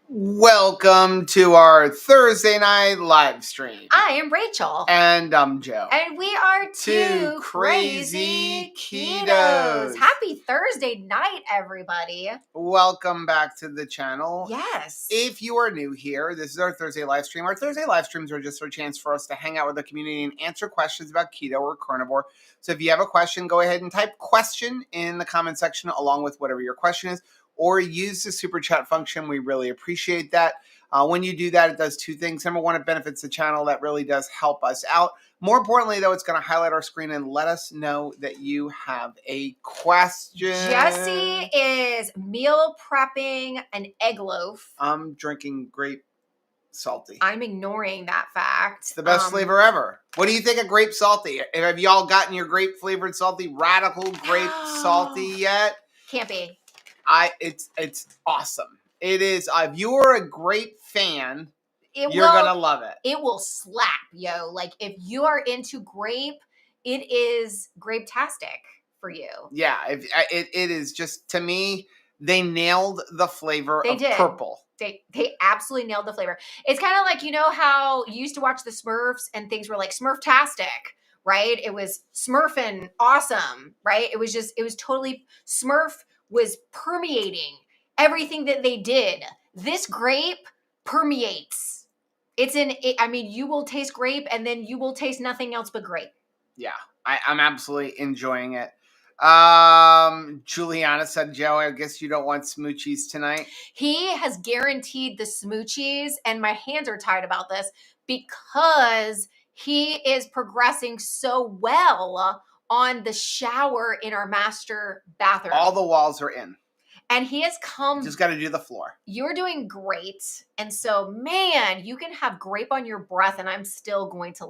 Welcome to our Thursday night live stream. I am Rachel. And I'm Joe. And we are Two crazy ketos. ketos. Happy Thursday night, everybody. Welcome back to the channel. Yes. If you are new here, this is our Thursday live stream. Our Thursday live streams are just a chance for us to hang out with the community and answer questions about keto or carnivore. So if you have a question, go ahead and type question in the comment section along with whatever your question is, or use the super chat function. We really appreciate that. When you do that, it does two things. Number one, it benefits the channel. That really does help us out. More importantly, though, it's going to highlight our screen and let us know that you have a question. Jesse is meal prepping an egg loaf. I'm drinking grape salty. I'm ignoring that fact. It's the best flavor ever. What do you think of grape salty? Have y'all gotten your grape flavored salty, radical grape salty yet? Can't be. It's awesome. It is. If you are a grape fan, you're gonna love it. It will slap, yo. Like if you are into grape, it is grape-tastic for you. Yeah, it is just, to me, they nailed the flavor of purple. They absolutely nailed the flavor. It's kind of like, you know how you used to watch the Smurfs and things were like Smurf-tastic, right? It was Smurfing awesome, right? It was totally, Smurf was permeating everything that they did. This grape permeates. You will taste grape and then you will taste nothing else but grape. Yeah, I'm absolutely enjoying it. Juliana said, Joe, I guess you don't want smoochies tonight. He has guaranteed the smoochies, and my hands are tied about this because he is progressing so well on the shower in our master bathroom. All the walls are in. And he has come. Just got to do the floor. You're doing great. And so, man, you can have grape on your breath and I'm still going to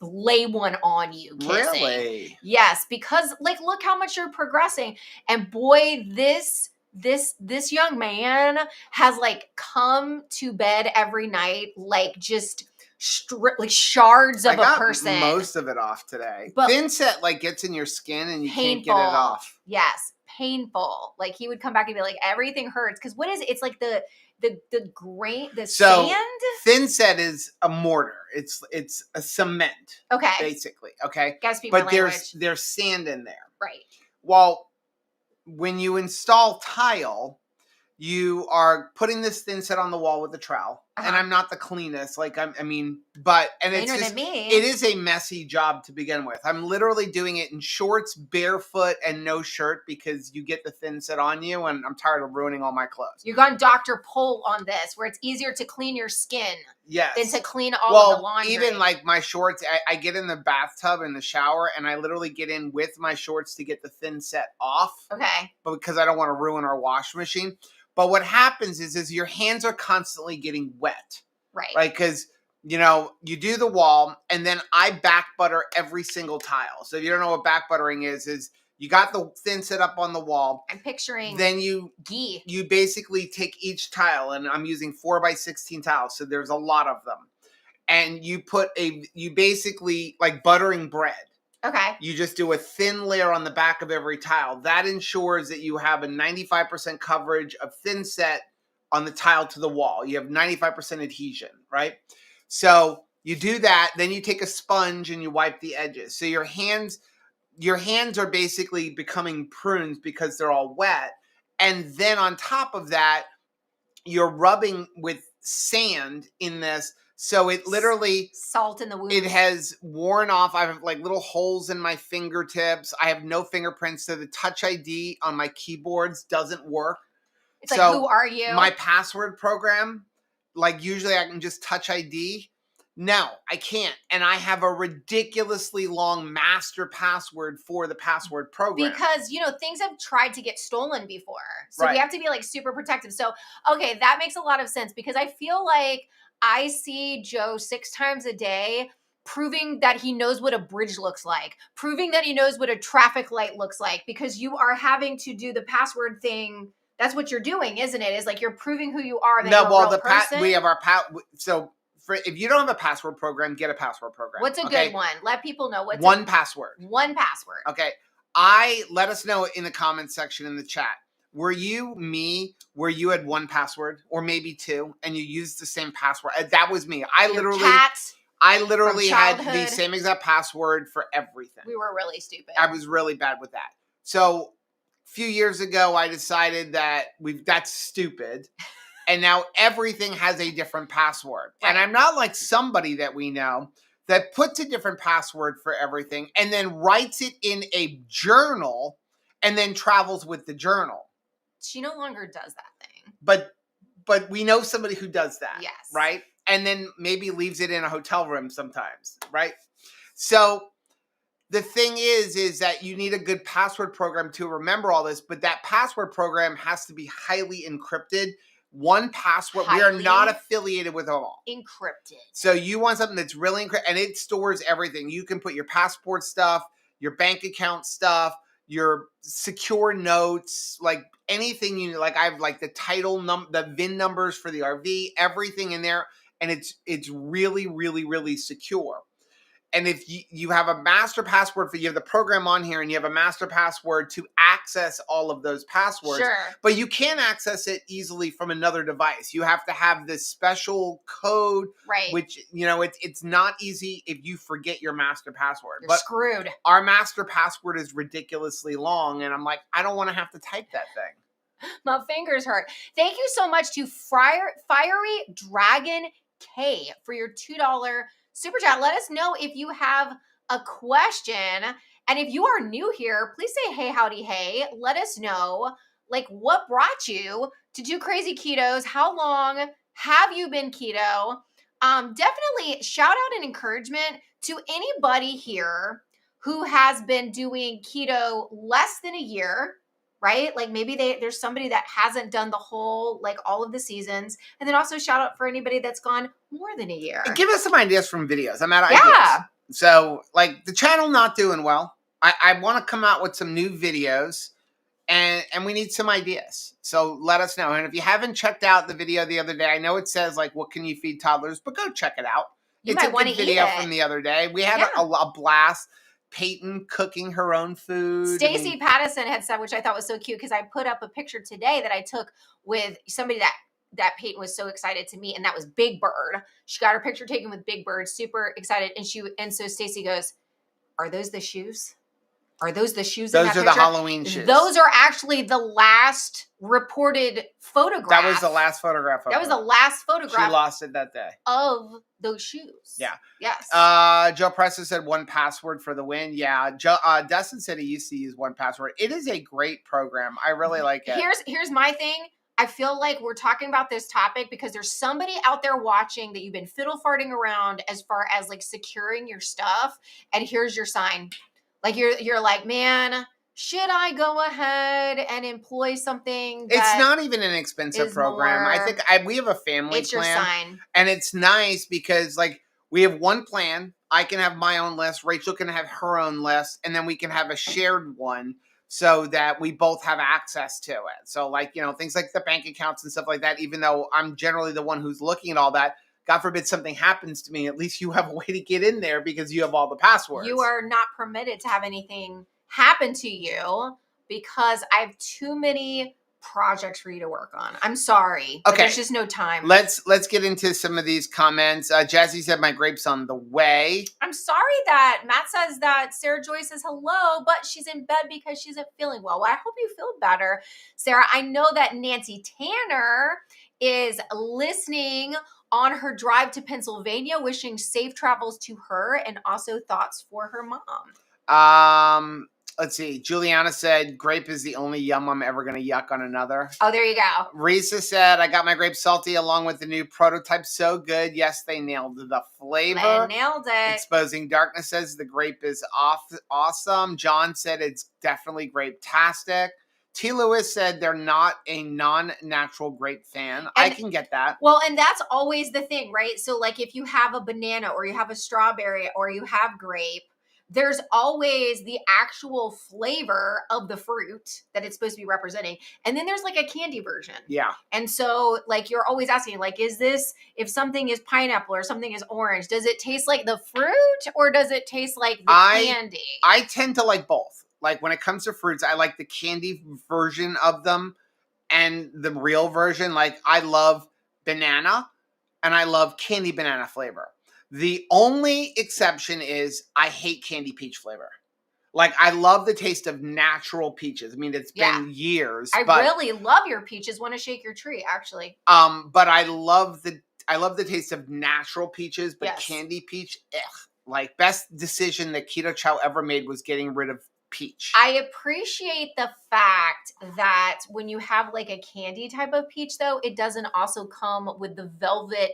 lay one on you kissing. Really? Yes, because look how much you're progressing. And boy, this young man has come to bed every night just shards of a person. Most of it off today. But thin set gets in your skin and you can't get it off. Yes, painful. He would come back and be like, everything hurts. Because what is it? It's like the grain, sand. Thin set is a mortar. It's a cement. Okay. Basically. Okay. Gotta speak my language. There's sand in there. Right. Well, when you install tile, you are putting this thin set on the wall with a trowel. Uh-huh. And I'm not the cleanest. It is a messy job to begin with. I'm literally doing it in shorts, barefoot, and no shirt because you get the thin set on you, and I'm tired of ruining all my clothes. You've gone Dr. Pol on this, where it's easier to clean your skin than to clean all of the laundry. Even my shorts, I get in the bathtub in the shower, and I literally get in with my shorts to get the thin set off. Okay. But because I don't want to ruin our washing machine. But what happens is your hands are constantly getting wet. Right. Right? Because, you do the wall, and then I back butter every single tile. So if you don't know what back buttering is you got the thin set up on the wall. I'm picturing then you basically take each tile, and I'm using 4x16 tiles, so there's a lot of them. And you basically like buttering bread. Okay. You just do a thin layer on the back of every tile. That ensures that you have a 95% coverage of thin set on the tile to the wall. You have 95% adhesion, right? So you do that, then you take a sponge and you wipe the edges. So your hands are basically becoming prunes because they're all wet. And then on top of that, you're rubbing with sand in this. So it literally salt in the wound. It has worn off. I have little holes in my fingertips. I have no fingerprints, so the Touch ID on my keyboards doesn't work. It's who are you? My password program, usually I can just Touch ID. No, I can't. And I have a ridiculously long master password for the password program. Because, things have tried to get stolen before. So right. We have to be super protective. So, okay, that makes a lot of sense because I feel like I see Joe 6 times a day proving that he knows what a bridge looks like, proving that he knows what a traffic light looks like, because you are having to do the password thing. That's what you're doing, isn't it? Is you're proving who you are. That you're a real person. We have our if you don't have a password program, get a password program. What's a good one? Let people know what's one password. One password. Okay. Let us know in the comments section in the chat. were you me where you had one password or maybe two and you used the same password? That was me. I Your literally had the childhood. same exact password for everything. We were really stupid. I was really bad with that. So a few years ago, I decided that that's stupid. And now everything has a different password. Right. And I'm not like somebody that we know that puts a different password for everything and then writes it in a journal and then travels with the journal. She no longer does that thing. But we know somebody who does that. Yes. Right? And then maybe leaves it in a hotel room sometimes. Right? So the thing is that you need a good password program to remember all this, but that password program has to be highly encrypted. One password, we are not affiliated with them all. Encrypted. So you want something that's really encrypted, and it stores everything. You can put your passport stuff, your bank account stuff, your secure notes, like anything you like. I have like the title the VIN numbers for the RV, everything in there, and it's really, really, really secure. And if you have a master password you have the program on here and you have a master password to access all of those passwords, sure. But you can't access it easily from another device. You have to have this special code, right? Which, it's not easy if you forget your master password. You're screwed. Our master password is ridiculously long. And I'm like, I don't want to have to type that thing. My fingers hurt. Thank you so much to Fiery Dragon K for your $2 super chat. Let us know if you have a question. And if you are new here, please say hey, howdy, hey. Let us know, like, what brought you to do Crazy Ketos? How long have you been keto? Definitely shout out and encouragement to anybody here who has been doing keto less than a year, right? Like maybe there's somebody that hasn't done the whole, like all of the seasons. And then also shout out for anybody that's gone more than a year. Give us some ideas from videos. I'm out of ideas. So like the channel not doing well. I want to come out with some new videos and we need some ideas. So let us know. And if you haven't checked out the video the other day, I know it says like, what can you feed toddlers, but go check it out. It's a good video from the other day. We had a blast. Peyton cooking her own food. Stacey Pattison had said, which I thought was so cute, because I put up a picture today that I took with somebody that Peyton was so excited to meet, and that was Big Bird. She got her picture taken with Big Bird, super excited, and so Stacey goes, "Are those the shoes? Are those the shoes in that picture?" Those are the Halloween shoes. Those are actually the last reported photograph. That was the last photograph of That was the last photograph. She lost it that day. Of those shoes. Yeah. Yes. Joe Preston said 1Password for the win. Yeah. Dustin said he used to use 1Password. It is a great program. I really like it. Here's my thing. I feel like we're talking about this topic because there's somebody out there watching that you've been fiddle farting around as far as like securing your stuff. And here's your sign. Like you're like, man, should I go ahead and employ something that it's not even an expensive program. I think we have a family plan. It's your sign. And it's nice because like we have one plan. I can have my own list. Rachel can have her own list. And then we can have a shared one so that we both have access to it. So like, things like the bank accounts and stuff like that, even though I'm generally the one who's looking at all that, God forbid something happens to me, at least you have a way to get in there because you have all the passwords. You are not permitted to have anything happen to you because I have too many projects for you to work on. I'm sorry. But there's just no time. Let's get into some of these comments. Jazzy said my grape's on the way. I'm sorry that Matt says that Sarah Joy says hello, but she's in bed because she isn't feeling well. Well, I hope you feel better, Sarah. I know that Nancy Tanner is listening on her drive to Pennsylvania, wishing safe travels to her and also thoughts for her mom. Let's see. Juliana said, grape is the only yum I'm ever going to yuck on another. Oh, there you go. Risa said, I got my grape salty along with the new prototype. So good. Yes, they nailed the flavor. They nailed it. Exposing Darkness says the grape is awesome. John said it's definitely grape-tastic. T. Lewis said they're not a non-natural grape fan. I can get that. Well, and that's always the thing, right? So like if you have a banana or you have a strawberry or you have grape, there's always the actual flavor of the fruit that it's supposed to be representing. And then there's like a candy version. Yeah. And so like you're always asking, like, is this, if something is pineapple or something is orange, does it taste like the fruit or does it taste like the candy? I tend to like both. Like when it comes to fruits, I like the candy version of them and the real version. Like, I love banana and I love candy banana flavor. The only exception is I hate candy peach flavor. Like, I love the taste of natural peaches. I mean, it's been years. I really love your peaches. Want to shake your tree, actually. But I love the taste of natural peaches, but candy peach, like, best decision that Keto Chow ever made was getting rid of peach. I appreciate the fact that when you have like a candy type of peach, though, it doesn't also come with the velvet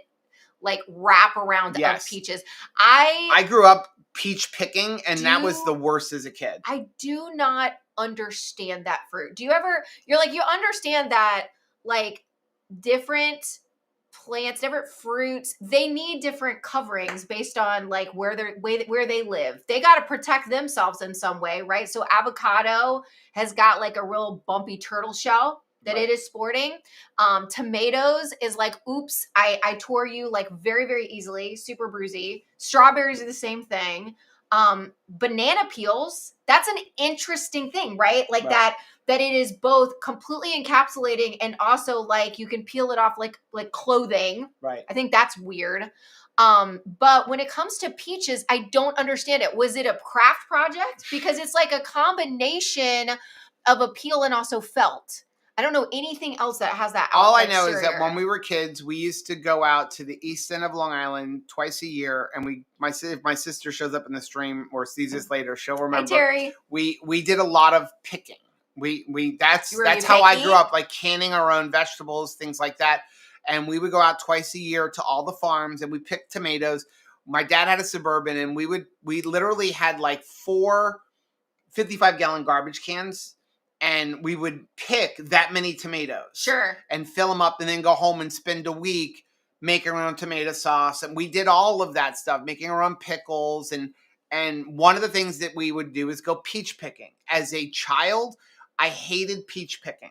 like wrap around of peaches. I grew up peach picking, and that was the worst as a kid. I do not understand that fruit. Do you ever? You're like, you understand that like different plants, different fruits, they need different coverings based on like where they live. They got to protect themselves in some way, right? So avocado has got like a real bumpy turtle shell that it is sporting. Tomatoes is like, oops, I tore you like very, very easily, super bruisey. Strawberries are the same thing. Banana peels, that's an interesting thing, right? Like that it is both completely encapsulating and also like you can peel it off like clothing. Right. I think that's weird. But when it comes to peaches, I don't understand it. Was it a craft project? Because it's like a combination of a peel and also felt. I don't know anything else that has that. All I know is that when we were kids, we used to go out to the east end of Long Island twice a year, and if my sister shows up in the stream or sees this later, she'll remember. Hey, Terry. We did a lot of picking. That's how I grew up, like canning our own vegetables, things like that. And we would go out twice a year to all the farms, and we picked tomatoes. My dad had a Suburban, and we literally had like 4 55-gallon garbage cans. And we would pick that many tomatoes. Sure. And fill them up and then go home and spend a week making our own tomato sauce. And we did all of that stuff, making our own pickles. And one of the things that we would do is go peach picking. As a child, I hated peach picking.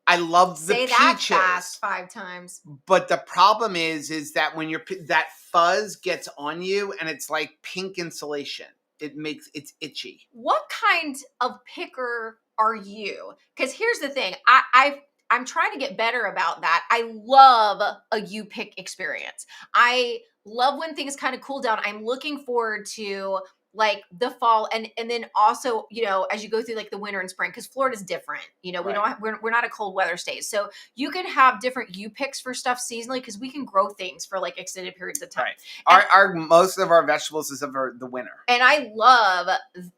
I loved the peaches. Say that fast 5 times. But the problem is that when that fuzz gets on you and it's like pink insulation, it's itchy. What kind of picker are you? Because here's the thing, I'm trying to get better about that. I love a you pick experience. I love when things kind of cool down. I'm looking forward to like the fall and then also, you know, as you go through like the winter and spring, because Florida's different, you know, we're not a cold weather state. So you can have different you picks for stuff seasonally because we can grow things for like extended periods of time. Right. Our most of our vegetables is over the winter. And I love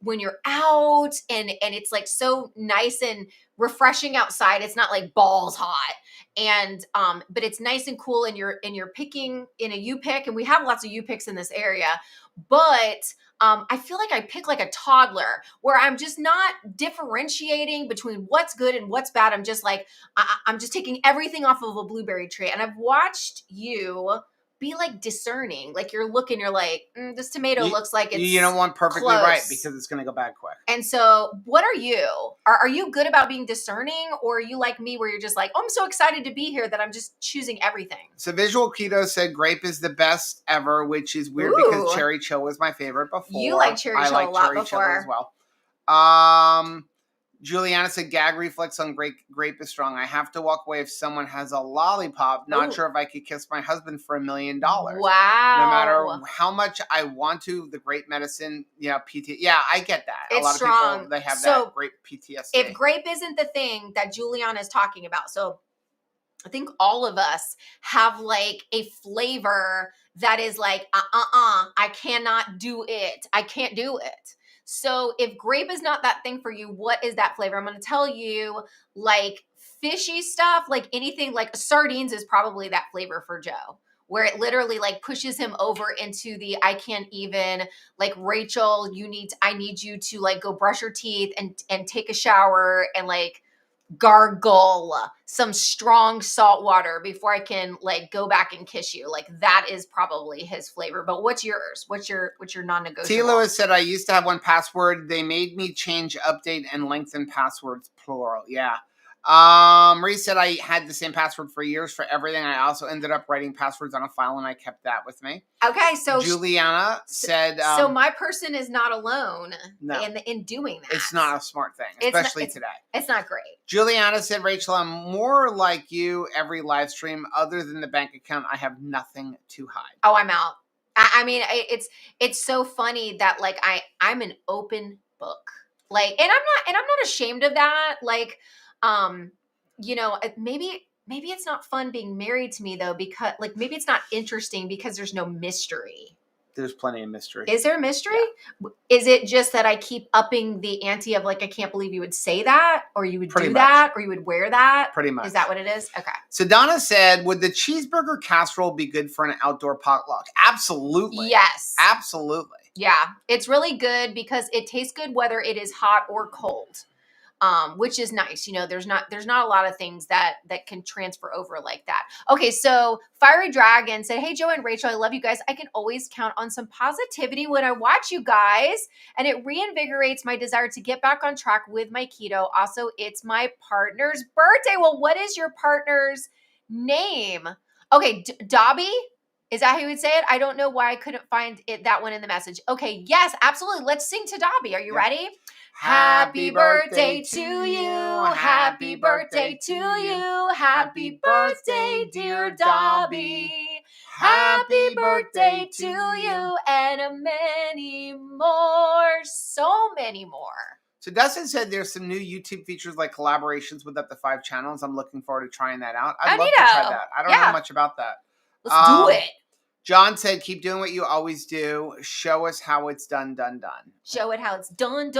when you're out and it's like so nice and refreshing outside. It's not like balls hot. And but it's nice and cool and you're picking in a you pick, and we have lots of you picks in this area. But I feel like I pick like a toddler where I'm just not differentiating between what's good and what's bad. I'm just like, I'm just taking everything off of a blueberry tree. And I've watched you be like discerning. Like you're looking, you're like, this tomato looks like it's you don't want perfectly close. Right because it's going to go bad quick. And so what are you? Are you good about being discerning, or are you like me where you're just like, oh, I'm so excited to be here that I'm just choosing everything? So Visual Keto said grape is the best ever, which is weird because cherry chill was my favorite before. You like cherry chill a lot before. As well. Juliana said gag reflex on grape is strong. I have to walk away if someone has a lollipop. Not sure if I could kiss my husband for $1 million. Wow. No matter how much I want to, the grape medicine, PT. Yeah, I get that. It's a lot strong. of people, they have that grape PTSD. If grape isn't the thing that Juliana is talking about, so I think all of us have like a flavor that is like, I cannot do it. I can't do it. So if grape is not that thing for you, what is that flavor? I'm going to tell you, like fishy stuff, like anything like sardines is probably that flavor for Joe, where it literally like pushes him over into the, I can't even, like, Rachel, I need you to like go brush your teeth and take a shower and like gargle some strong salt water before I can like go back and kiss you. Like that is probably his flavor. But what's yours? What's your non-negotiable? T. Lewis said, I used to have one password. They made me change, update, and lengthen passwords, plural. Yeah. Marie said I had the same password for years for everything. I also ended up writing passwords on a file and I kept that with me. Okay, so Juliana said, so my person is not alone no, in doing that. it's not a smart thing, especially today. It's not great. Juliana said, Rachel, I'm more like you every live stream. Other than the bank account, I have nothing to hide. Oh, I'm out. I mean, it's so funny that like I'm an open book. Like, and I'm not ashamed of that. Like, you know, maybe it's not fun being married to me though, because like maybe it's not interesting because there's no mystery. There's plenty of mystery. Is there a mystery? Yeah. Is it just that I keep upping the ante of like, I can't believe you would say that, or you would Pretty do much. that, or you would wear that? Pretty much. Is that what it is? Okay. So Donna said, would the cheeseburger casserole be good for an outdoor potluck? Absolutely. Yes. Absolutely. Yeah. It's really good because it tastes good whether it is hot or cold. Which is nice. You know, there's not a lot of things that can transfer over like that. Okay, so Fiery Dragon said, hey, Joe and Rachel, I love you guys. I can always count on some positivity when I watch you guys, and it reinvigorates my desire to get back on track with my keto. Also, it's my partner's birthday. Well, what is your partner's name? Okay, Dobby? Is that how you would say it? I don't know why I couldn't find that one in the message. Okay, yes, absolutely. Let's sing to Dobby. Are you ready? Happy birthday to you. Happy birthday to you. Happy birthday, dear Dobby. Happy birthday to you and many more. So many more. So Dustin said there's some new YouTube features like collaborations with up to 5 channels. I'm looking forward to trying that out. I'd love to try that. I don't know much about that. Let's do it. John said, keep doing what you always do. Show us how it's done. Show it how it's done.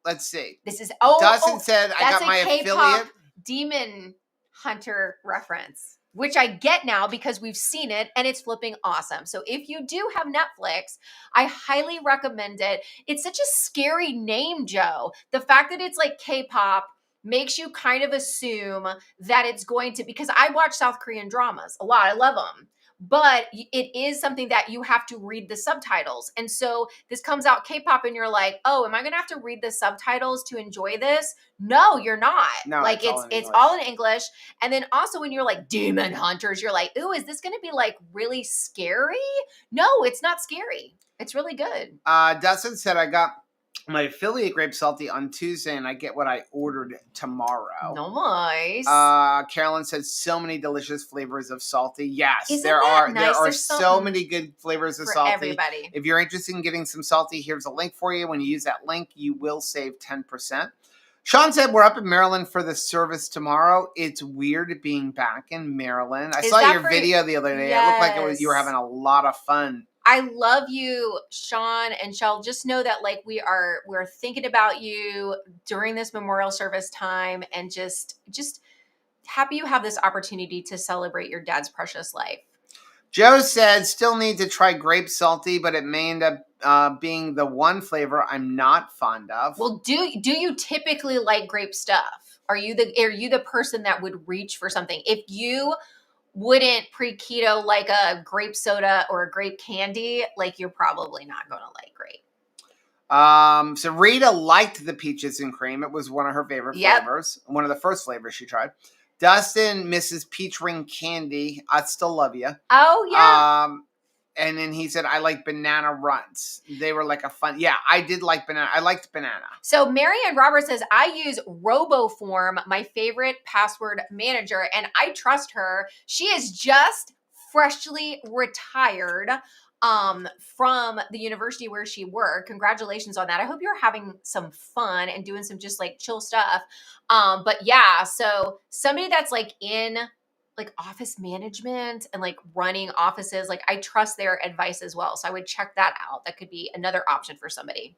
Let's see. This is Dustin said, I got my affiliate. Demon Hunter reference, which I get now because we've seen it and it's flipping awesome. So if you do have Netflix, I highly recommend it. It's such a scary name, Joe. The fact that it's like K-pop makes you kind of assume that it's going to, because I watch South Korean dramas a lot. I love them. But it is something that you have to read the subtitles. And so this comes out K-pop and you're like, oh, am I going to have to read the subtitles to enjoy this? No, you're not. No, like it's all in English. And then also when you're like Demon Hunters, you're like, ooh, is this going to be like really scary? No, it's not scary. It's really good. Dustin said, I got my affiliate grape salty on Tuesday and I get what I ordered tomorrow. Nice. Carolyn says so many delicious flavors of salty. Yes, Isn't there that are. nice? There are There's so many good flavors of for salty. everybody. If you're interested in getting some salty, here's a link for you. When you use that link, you will save 10%. Sean said, we're up in Maryland for the service tomorrow. It's weird being back in Maryland. I saw your video the other day. Yes. It looked like you were having a lot of fun. I love you, Sean and Shell. Just know that like we're thinking about you during this memorial service time, and just happy you have this opportunity to celebrate your dad's precious life. Joe said, still need to try grape salty, but it may end up being the one flavor I'm not fond of. Well, do you typically like grape stuff? Are you the person that would reach for something? If you wouldn't pre-keto like a grape soda or a grape candy, like you're probably not going to like grape. So Rita liked the peaches and cream. It was one of her favorite flavors. One of the first flavors she tried. Dustin misses peach ring candy. I still love you. Oh yeah. And then he said, I like banana runts. They were like a fun. Yeah, I did like banana. I liked banana. So Marianne Roberts says, I use RoboForm, my favorite password manager, and I trust her. She is just freshly retired from the university where she worked. Congratulations on that. I hope you're having some fun and doing some just like chill stuff. But yeah, so somebody that's like in like office management and like running offices, like I trust their advice as well. So I would check that out. That could be another option for somebody.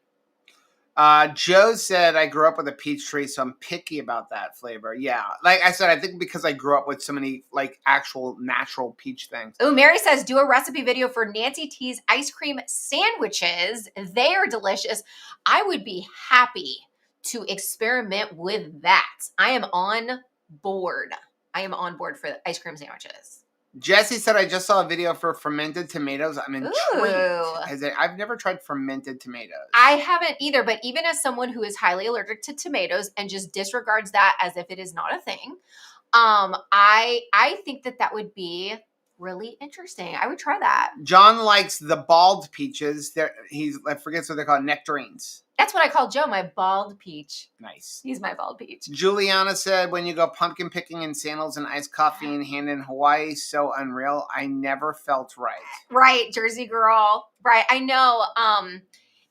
Joe said, I grew up with a peach tree, so I'm picky about that flavor. Yeah. Like I said, I think because I grew up with so many like actual natural peach things. Oh, Mary says, do a recipe video for Nancy T's ice cream sandwiches. They are delicious. I would be happy to experiment with that. I am on board. I am on board for ice cream sandwiches. Jesse said, I just saw a video for fermented tomatoes. I'm intrigued. Ooh. I've never tried fermented tomatoes. I haven't either, but even as someone who is highly allergic to tomatoes and just disregards that as if it is not a thing, I think that would be really interesting. I would try that. John likes the bald peaches. I forget what they're called, nectarines. That's what I call Joe, my bald peach. Nice. He's my bald peach. Juliana said, when you go pumpkin picking in sandals and iced coffee in hand in Hawaii, so unreal. I never felt right. Right, Jersey girl. Right, I know.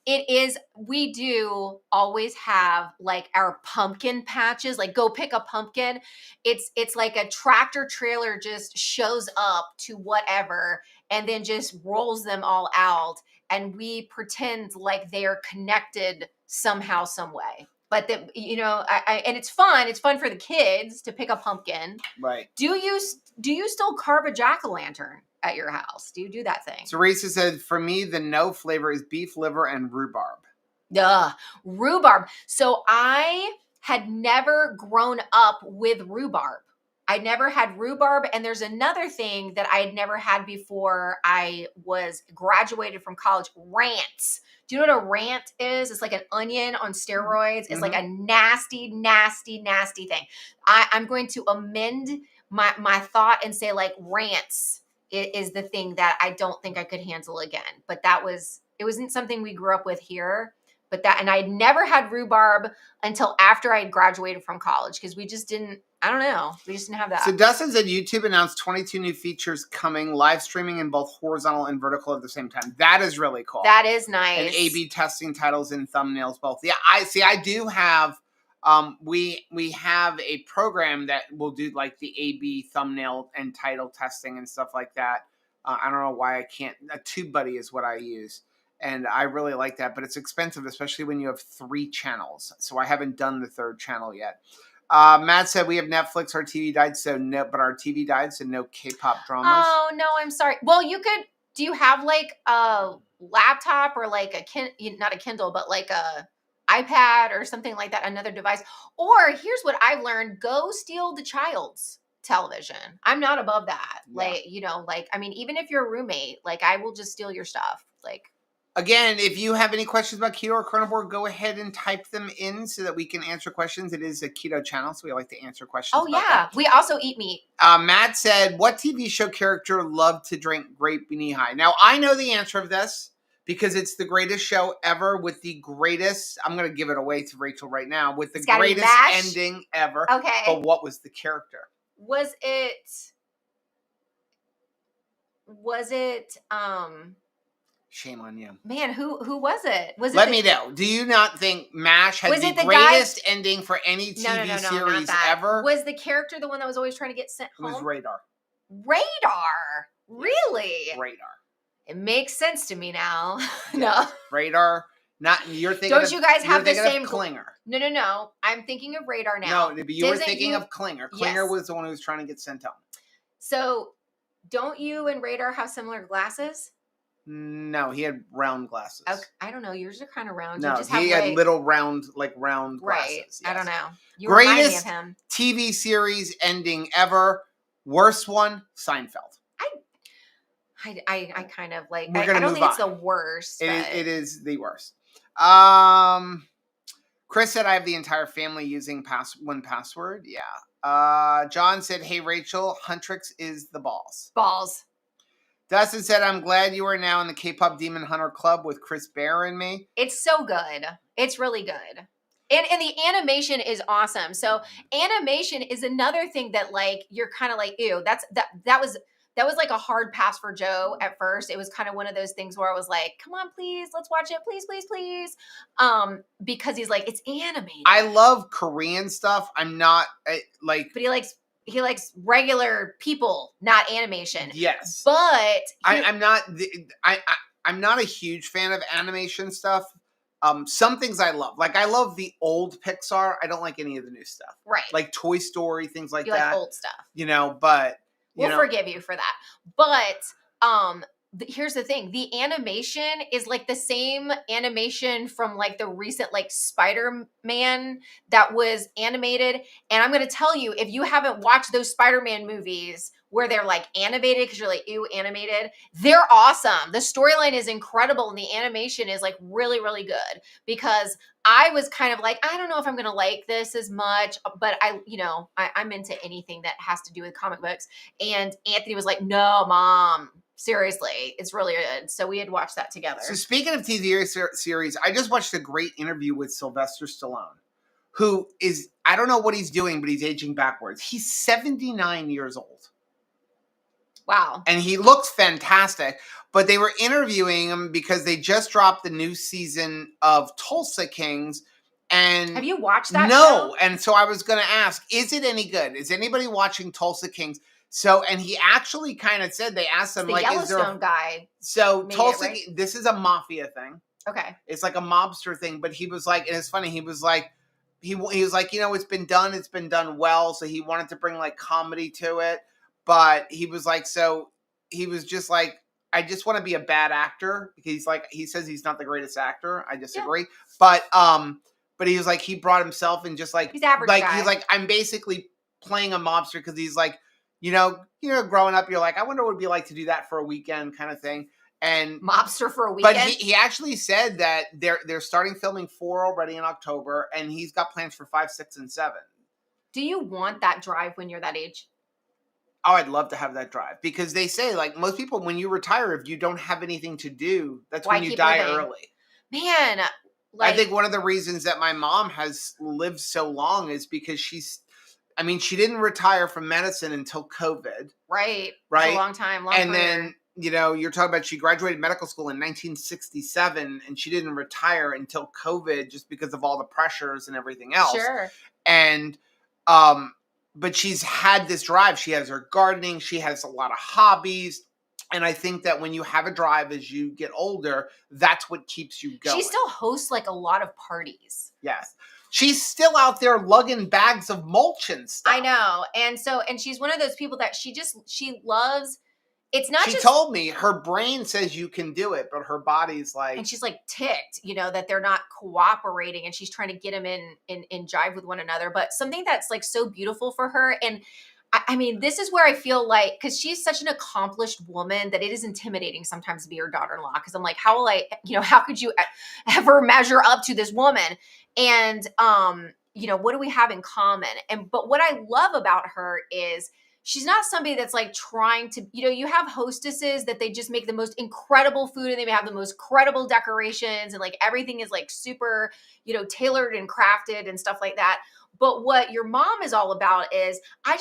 It is, we do always have like our pumpkin patches, like go pick a pumpkin. It's like a tractor trailer just shows up to whatever and then just rolls them all out. And we pretend like they are connected somehow, some way. But that, you know, and it's fun. It's fun for the kids to pick a pumpkin. Right. Do you still carve a jack-o'-lantern at your house? Do you do that thing? Teresa said, for me, the no flavor is beef liver and rhubarb. Rhubarb. So I had never grown up with rhubarb. I never had rhubarb. And there's another thing that I had never had before I was graduated from college, rants. Do you know what a rant is? It's like an onion on steroids. It's like a nasty, nasty, nasty thing. I'm going to amend my thought and say like rants is the thing that I don't think I could handle again. But it wasn't something we grew up with here. But and I'd never had rhubarb until after I had graduated from college because we just didn't, I don't know. We just didn't have that. So Dustin said YouTube announced 22 new features coming, live streaming in both horizontal and vertical at the same time. That is really cool. That is nice. And A/B testing titles and thumbnails both. Yeah, I do have, we have a program that will do like the A/B thumbnail and title testing and stuff like that. I don't know why I can't. TubeBuddy is what I use. And I really like that, but it's expensive, especially when you have 3 channels. So I haven't done the 3rd channel yet. Matt said we have Netflix, our TV died, but our TV died, so no K-pop dramas. Oh no, I'm sorry. Well, do you have like a laptop or like not a Kindle, but like a iPad or something like that, another device? Or here's what I've learned, go steal the child's television. I'm not above that. Yeah. Like, you know, like, I mean, even if you're a roommate, like I will just steal your stuff. Like, again, if you have any questions about keto or carnivore, go ahead and type them in so that we can answer questions. It is a keto channel, so we like to answer questions. Oh, yeah. That. We also eat meat. Matt said, what TV show character loved to drink grape knee high? Now, I know the answer of this because it's the greatest show ever with the greatest, I'm going to give it away to Rachel right now, with the greatest ending ever. Okay. But what was the character? Was it, shame on you. Man, who was it? Let me know. Do you not think MASH had the greatest ending for any TV series ever? Was the character the one that was always trying to get sent home? It was Radar. Radar? Really? Radar. It makes sense to me now. Yeah. No. Radar. Not you're thinking. Don't you guys have the same Klinger? No. I'm thinking of Radar now. No, but you were thinking of Klinger. Klinger was the one who was trying to get sent home. So, don't you and Radar have similar glasses? No, he had round glasses. Okay. I don't know. Yours are kind of round. No, he had little round glasses. Right. Yes. I don't know. You greatest remind me of him. TV series ending ever. Worst one, Seinfeld. I kind of like. I don't think it's the worst. It is the worst. Chris said I have the entire family using 1Password. Yeah. John said, hey, Rachel, Huntrix is the balls. Balls. Dustin said, I'm glad you are now in the K-pop Demon Hunter Club with Chris Bear and me. It's so good. It's really good. And the animation is awesome. So animation is another thing that like, you're kind of like, ew, that was like a hard pass for Joe at first. It was kind of one of those things where I was like, come on, please, let's watch it. Please, please, please. Because he's like, it's animated. I love Korean stuff. I'm not like, but he likes regular people, not animation. Yes. But I'm not a huge fan of animation stuff. Some things I love. Like I love the old Pixar. I don't like any of the new stuff. Right. Like Toy Story, things like you that. Like old stuff. You know, but we'll forgive you for that. But here's the thing, the animation is like the same animation from like the recent like Spider-Man that was animated. And I'm going to tell you, if you haven't watched those Spider-Man movies where they're like animated, because you're like, ew, animated, they're awesome. The storyline is incredible and the animation is like really, really good. Because I was kind of like, I don't know if I'm going to like this as much, but I'm into anything that has to do with comic books. And Anthony was like, no, Mom, seriously, it's really good. So we had watched that together. So speaking of TV series, I just watched a great interview with Sylvester Stallone, who is, I don't know what he's doing, but he's aging backwards. He's 79 years old. Wow. And he looks fantastic. But they were interviewing him because they just dropped the new season of Tulsa Kings. And have you watched that No. show? And so I was going to ask, is it any good? Is anybody watching Tulsa Kings? So, and he actually kind of said, they asked him, the like, Yellowstone is there guy? So Tulsa, right? This is a mafia thing. Okay. It's like a mobster thing. But he was like, and it's funny, he was like, he was like, it's been done well. So he wanted to bring like comedy to it. But he was like, he was just like, I just want to be a bad actor, because he's like, he says he's not the greatest actor. I disagree. Yeah. But he was like, he brought himself and just like, he's average like, guy. He's like, I'm basically playing a mobster, because he's like, growing up, you're like, I wonder what it'd be like to do that for a weekend kind of thing. And mobster for a weekend. But he actually said that they're starting filming 4 already in October, and he's got plans for 5, 6, and 7. Do you want that drive when you're that age? Oh, I'd love to have that drive, because they say, like, most people, when you retire, if you don't have anything to do, that's when you die early. Man, I think one of the reasons that my mom has lived so long is because she didn't retire from medicine until COVID. Right. Right. It's a long time. And then, you're talking about, she graduated medical school in 1967, and she didn't retire until COVID, just because of all the pressures and everything else. Sure. And, but she's had this drive. She has her gardening. She has a lot of hobbies. And I think that when you have a drive as you get older, that's what keeps you going. She still hosts like a lot of parties. Yes. She's still out there lugging bags of mulch and stuff. I know. And she's one of those people that she loves. It's not she told me her brain says you can do it, but her body's like, and she's like ticked, that they're not cooperating, and she's trying to get them in jive with one another. But something that's like so beautiful for her, and I mean, this is where I feel like, because she's such an accomplished woman, that it is intimidating sometimes to be her daughter-in-law. Because I'm like, how will I, how could you ever measure up to this woman? And what do we have in common? But what I love about her is, she's not somebody that's like trying to, you have hostesses that they just make the most incredible food, and they have the most credible decorations, and like everything is like super, tailored and crafted and stuff like that. But what your mom is all about is, I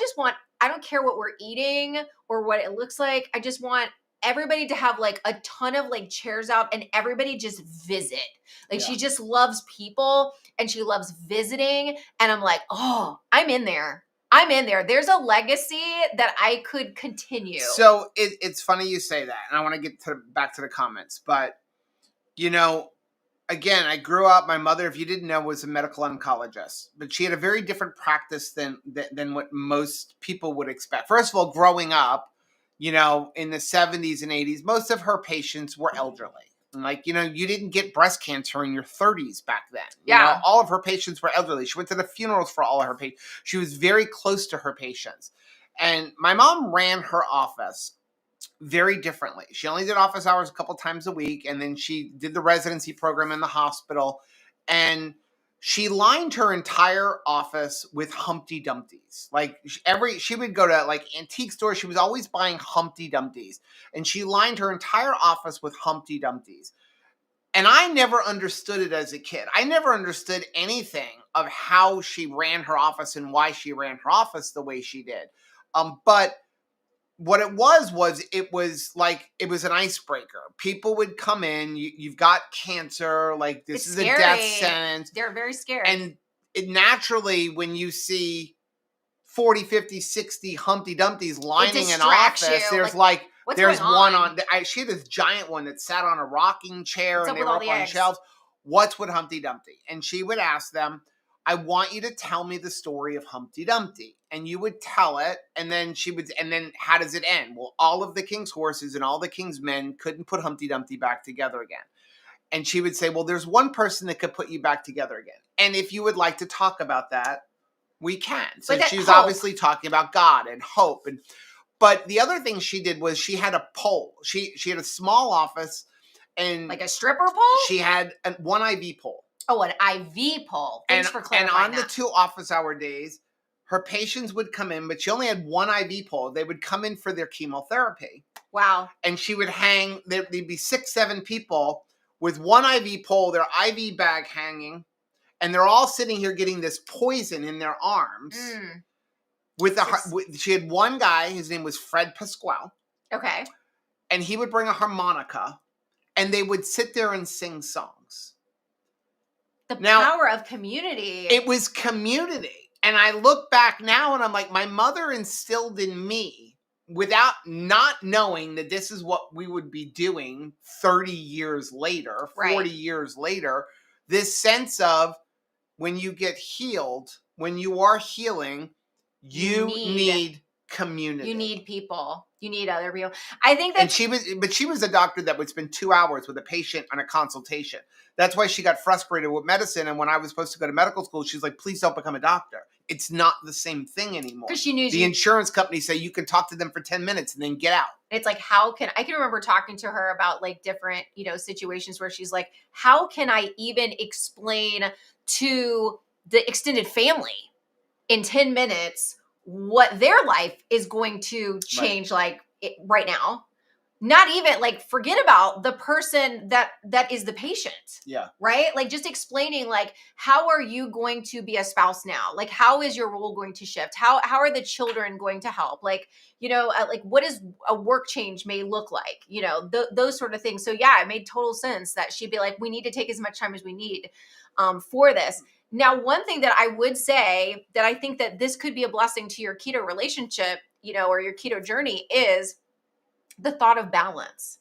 don't care what we're eating or what it looks like. I just want everybody to have like a ton of like chairs out, and everybody just visit. Like, she just loves people, and she loves visiting. And I'm like, oh, I'm in there. There's a legacy that I could continue. So it's funny you say that, and I want to get back to the comments. But, again, I grew up, my mother, if you didn't know, was a medical oncologist. But she had a very different practice than what most people would expect. First of all, growing up, in the 70s and 80s, most of her patients were elderly. Like, you didn't get breast cancer in your 30s back then. Yeah. All of her patients were elderly. She went to the funerals for all of her patients. She was very close to her patients. And my mom ran her office very differently. She only did office hours a couple times a week. And then she did the residency program in the hospital. And she lined her entire office with Humpty Dumpties. Like, she would go to like antique stores. She was always buying Humpty Dumpties, and she lined her entire office with Humpty Dumpties. And I never understood it as a kid. I never understood anything of how she ran her office and why she ran her office the way she did. But what it was an icebreaker. People would come in, you've got cancer, like this is scary. A death sentence. They're very scared. And naturally, when you see 40, 50, 60 Humpty Dumpties lining an office, there's there's one on. She had this giant one that sat on a rocking chair, and they were up on shelves. What's with Humpty Dumpty? And she would ask them, I want you to tell me the story of Humpty Dumpty. And you would tell it, and then and then how does it end? Well, all of the king's horses and all the king's men couldn't put Humpty Dumpty back together again. And she would say, well, there's one person that could put you back together again. And if you would like to talk about that, we can. So she was obviously talking about God and hope. But the other thing she did was she had a pole. She had a small office, and like a stripper pole? She had one IV pole. Oh, an IV pole. Thanks for clarifying that. And on the 2 office hour days, her patients would come in, but she only had one IV pole. They would come in for their chemotherapy. Wow. And she would hang, there'd be 6, 7 people with one IV pole, their IV bag hanging, and they're all sitting here getting this poison in their arms. She had one guy, his name was Fred Pasquale. Okay. And he would bring a harmonica, and they would sit there and sing songs. The power of community. It was community. And I look back now and I'm like, my mother instilled in me, without not knowing that this is what we would be doing 30 years later, 40 years later, this sense of when you get healed, when you are healing, you need community. You need people. You need other people. I think that she was a doctor that would spend 2 hours with a patient on a consultation. That's why she got frustrated with medicine. And when I was supposed to go to medical school, she's like, please don't become a doctor. It's not the same thing anymore. Because she knew the insurance company say you can talk to them for 10 minutes and then get out. It's like, I can remember talking to her about like different, situations where she's like, how can I even explain to the extended family in 10 minutes what their life is going to change right now? Not even like forget about the person that is the patient. Yeah. Right? Like just explaining like, how are you going to be a spouse now? Like, how is your role going to shift? How are the children going to help? Like, like what is a work change may look like, those sort of things. So yeah, it made total sense that she'd be like, we need to take as much time as we need for this. Now, one thing that I would say that I think that this could be a blessing to your keto relationship, or your keto journey is the thought of balance.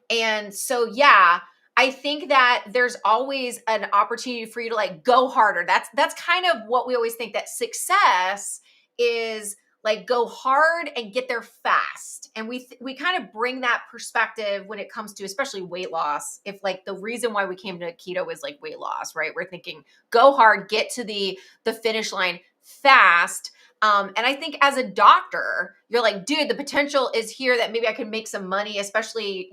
And so, yeah, I think that there's always an opportunity for you to like go harder. That's kind of what we always think, that success is like go hard and get there fast. And we kind of bring that perspective when it comes to especially weight loss. If like the reason why we came to keto is like weight loss, right? We're thinking go hard, get to the finish line fast. And I think as a doctor, you're like, dude, the potential is here that maybe I could make some money, especially,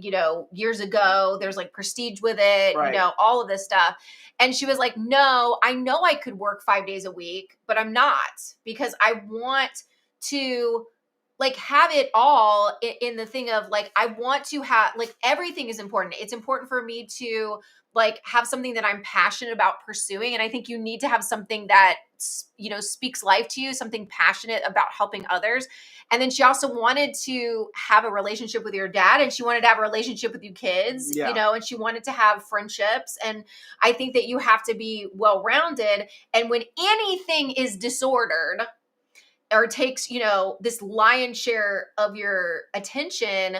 years ago, there's like prestige with it, all of this stuff. And she was like, no, I know I could work 5 days a week, but I'm not, because I want to like have it all in the thing of like, I want to have like, everything is important. It's important for me to like have something that I'm passionate about pursuing. And I think you need to have something that, speaks life to you, something passionate about helping others. And then she also wanted to have a relationship with your dad, and she wanted to have a relationship with you kids, and she wanted to have friendships. And I think that you have to be well-rounded. And when anything is disordered or takes, this lion's share of your attention,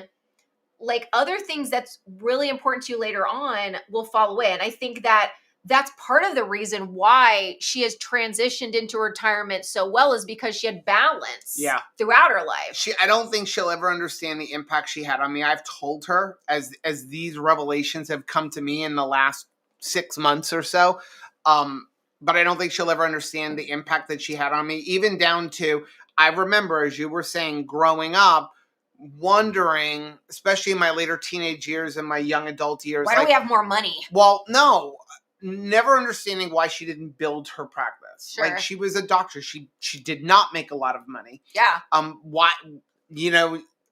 like other things that's really important to you later on will fall away. And I think that that's part of the reason why she has transitioned into retirement so well, is because she had balance throughout her life. I don't think she'll ever understand the impact she had on me. I've told her as these revelations have come to me in the last 6 months or so. But I don't think she'll ever understand the impact that she had on me, even down to, I remember, as you were saying, growing up, wondering, especially in my later teenage years and my young adult years. Why don't we have more money? Well, no, never understanding why she didn't build her practice. Sure. Like, she was a doctor. She did not make a lot of money. Yeah. Why,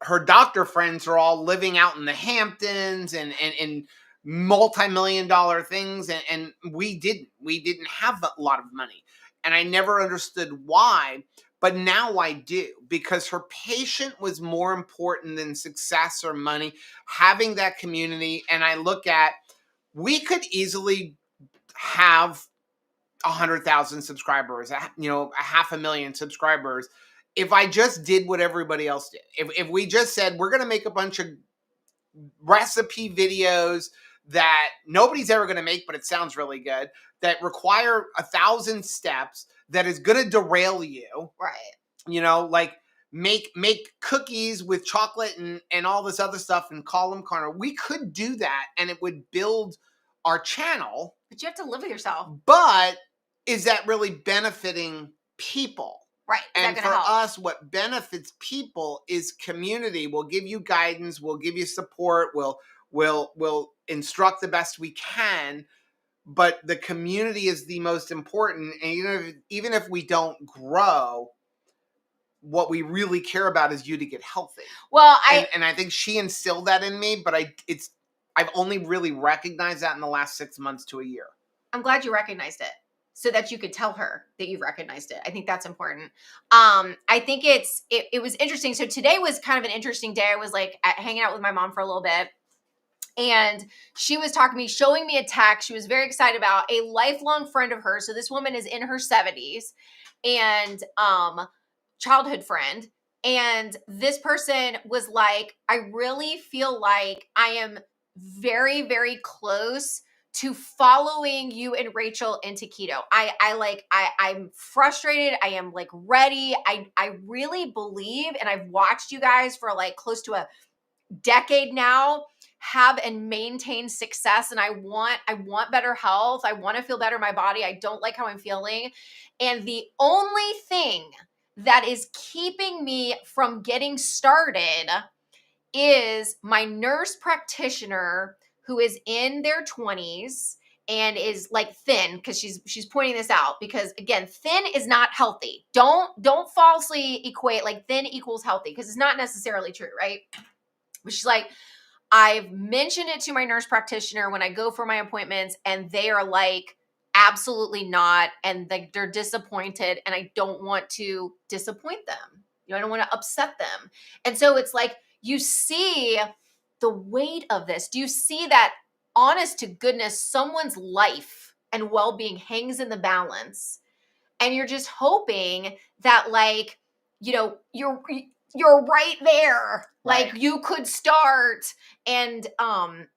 her doctor friends are all living out in the Hamptons and multi-million-dollar things. And we didn't have a lot of money. And I never understood why. But now I do, because her patient was more important than success or money, having that community. And I look at, we could easily have 100,000 subscribers, 500,000 subscribers, if I just did what everybody else did. If we just said, we're going to make a bunch of recipe videos that nobody's ever going to make, but it sounds really good, that require 1,000 steps that is going to derail you. Right. You know, like make cookies with chocolate and all this other stuff and call them carnivore. We could do that and it would build our channel. But you have to live with yourself. But is that really benefiting people? Right. Is and that for gonna help? us, what benefits people is community. We'll give you guidance. We'll give you support. We'll instruct the best we can. But the community is the most important. And even if we don't grow, what we really care about is you to get healthy. Well, and I think she instilled that in me, but I've only really recognized that in the last 6 months to a year. I'm glad you recognized it so that you could tell her that you've recognized it. I think that's important. I think it was interesting. So today was kind of an interesting day. I was like hanging out with my mom for a little bit. And she was talking to me, showing me a text she was very excited about, a lifelong friend of hers. So this woman is in her 70s and childhood friend. And this person was like, I really feel like I am very, very close to following you and Rachel into keto. I'm frustrated. I am like ready. I really believe, and I've watched you guys for like close to a decade now have and maintain success, and I want better health. I want to feel better in my body. I don't like how I'm feeling. And the only thing that is keeping me from getting started is my nurse practitioner who is in their 20s and is like thin, because she's pointing this out, because again, thin is not healthy. Don't falsely equate like thin equals healthy, because it's not necessarily true, right? But she's like, I've mentioned it to my nurse practitioner when I go for my appointments, and they are like, absolutely not. And like, they're disappointed, and I don't want to disappoint them. You know, I don't want to upset them. And so it's like, you see the weight of this. Do you see that, honest to goodness, someone's life and well-being hangs in the balance, and you're just hoping that, like, you know, you're right there. Like, Right. you could start. And,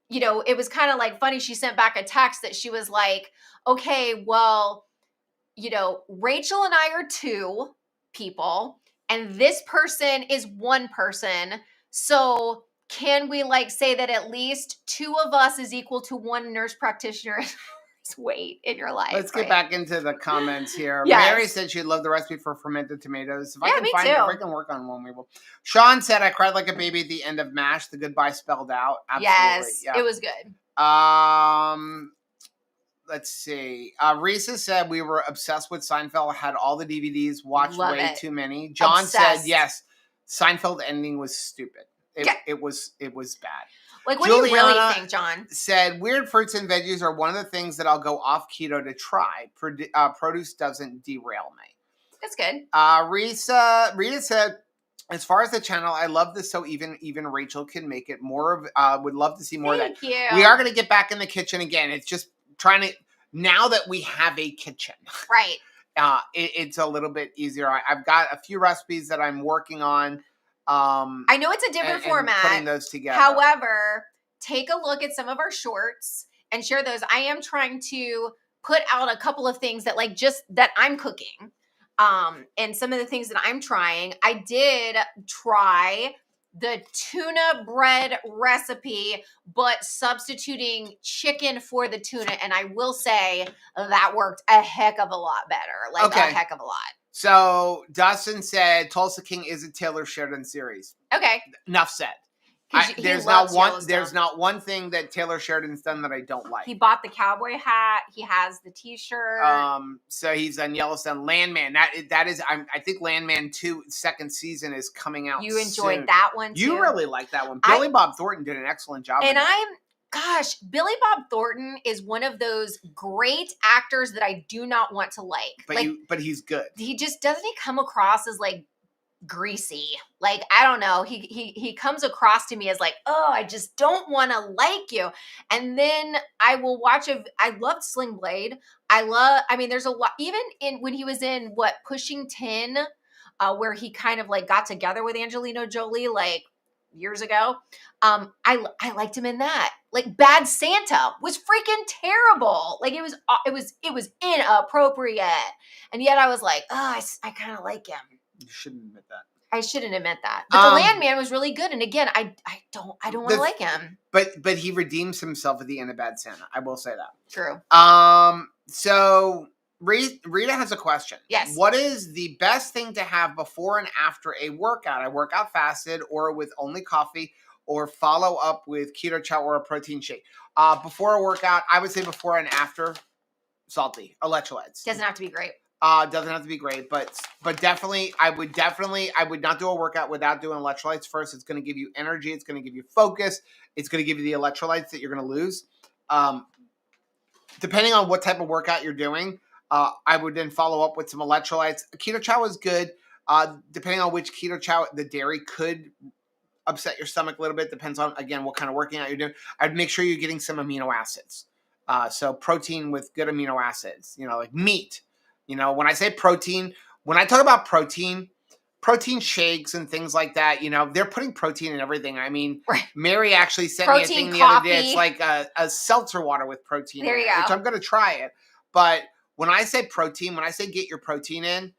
you know, it was kind of like funny. She sent back a text that she was like, okay, well, you know, Rachel and I are 2 people and this person is 1 person. So can we like say that at least 2 of us is equal to 1 nurse practitioner? Weight in your life. Let's get back into the comments here. Yes. Mary said she'd love the recipe for fermented tomatoes. If I Yeah, can me find too. it, if I can work on one, we will. Sean said, I cried like a baby at the end of MASH, the goodbye spelled out. Absolutely. Yes, yeah. It was good. Let's see. Risa said we were obsessed with Seinfeld, had all the DVDs, watched Love way it. too many. John Obsessed. said, yes, Seinfeld ending was stupid. It was bad. Like, what do you Juliana really think, John? Said weird fruits and veggies are one of the things that I'll go off keto to try. Produce doesn't derail me. That's good. Rita said, as far as the channel, I love this. So even Rachel can make it more of. Would love to see more Thank of that. you. We are going to get back in the kitchen again. It's just trying to, now that we have a kitchen, Right. It's a little bit easier. I've got a few recipes that I'm working on. I know it's a different format. And putting those together. However, take a look at some of our shorts and share those. I am trying to put out a couple of things that like just that I'm cooking. And some of the things that I'm trying. I did try the tuna bread recipe, but substituting chicken for the tuna. And I will say that worked a heck of a lot better. Like, a heck of a lot. So Dustin said Tulsa King is a Taylor Sheridan series. Okay. Enough said. There's not one thing that Taylor Sheridan's done that I don't like. He bought the cowboy hat. He has the T-shirt. So he's on Yellowstone. Landman. That is. I think Landman 2 second season is coming out. You enjoyed soon. that one too. You really like that one. Billy Bob Thornton did an excellent job. And Billy Bob Thornton is one of those great actors that I do not want to like. But he's good. He just doesn't he come across as like greasy. Like, I don't know. He comes across to me as like, oh, I just don't want to like you. And then I will watch I loved Sling Blade. There's a lot, even when he was in Pushing 10, where he kind of like got together with Angelina Jolie like years ago. I liked him in that. Like Bad Santa was freaking terrible. Like it was inappropriate. And yet I was like, oh, I kind of like him. You shouldn't admit that. I shouldn't admit that. But the Landman was really good. And again, I don't want to like him. But he redeems himself at the end of Bad Santa. I will say that. True. So Rita has a question. Yes. What is the best thing to have before and after a workout? I work out fasted or with only coffee, or follow up with keto chow or a protein shake. Before a workout, I would say before and after, salty electrolytes. Doesn't have to be great. Doesn't have to be great, but definitely, I would not do a workout without doing electrolytes first. It's going to give you energy. It's going to give you focus. It's going to give you the electrolytes that you're going to lose. Depending on what type of workout you're doing, I would then follow up with some electrolytes. Keto chow is good. Depending on which keto chow, the dairy could upset your stomach a little bit. Depends on, again, what kind of working out you're doing. I'd make sure you're getting some amino acids. So protein with good amino acids, like meat. When I say protein, when I talk about protein shakes and things like that, they're putting protein in everything. I mean, right. Mary actually sent protein, me a thing coffee. The other day. It's like a seltzer water with protein there in you it, go. which I'm going to try it. But when I say protein, when I say get your protein in,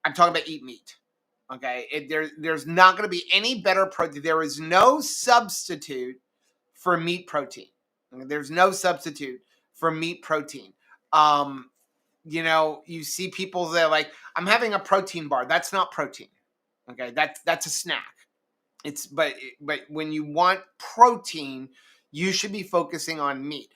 I'm talking about eat meat. Okay? There's not going to be any better protein. There is no substitute for meat protein. There's no substitute for meat protein. You see people that are like, I'm having a protein bar. That's not protein. Okay, that's a snack. But when you want protein, you should be focusing on meat.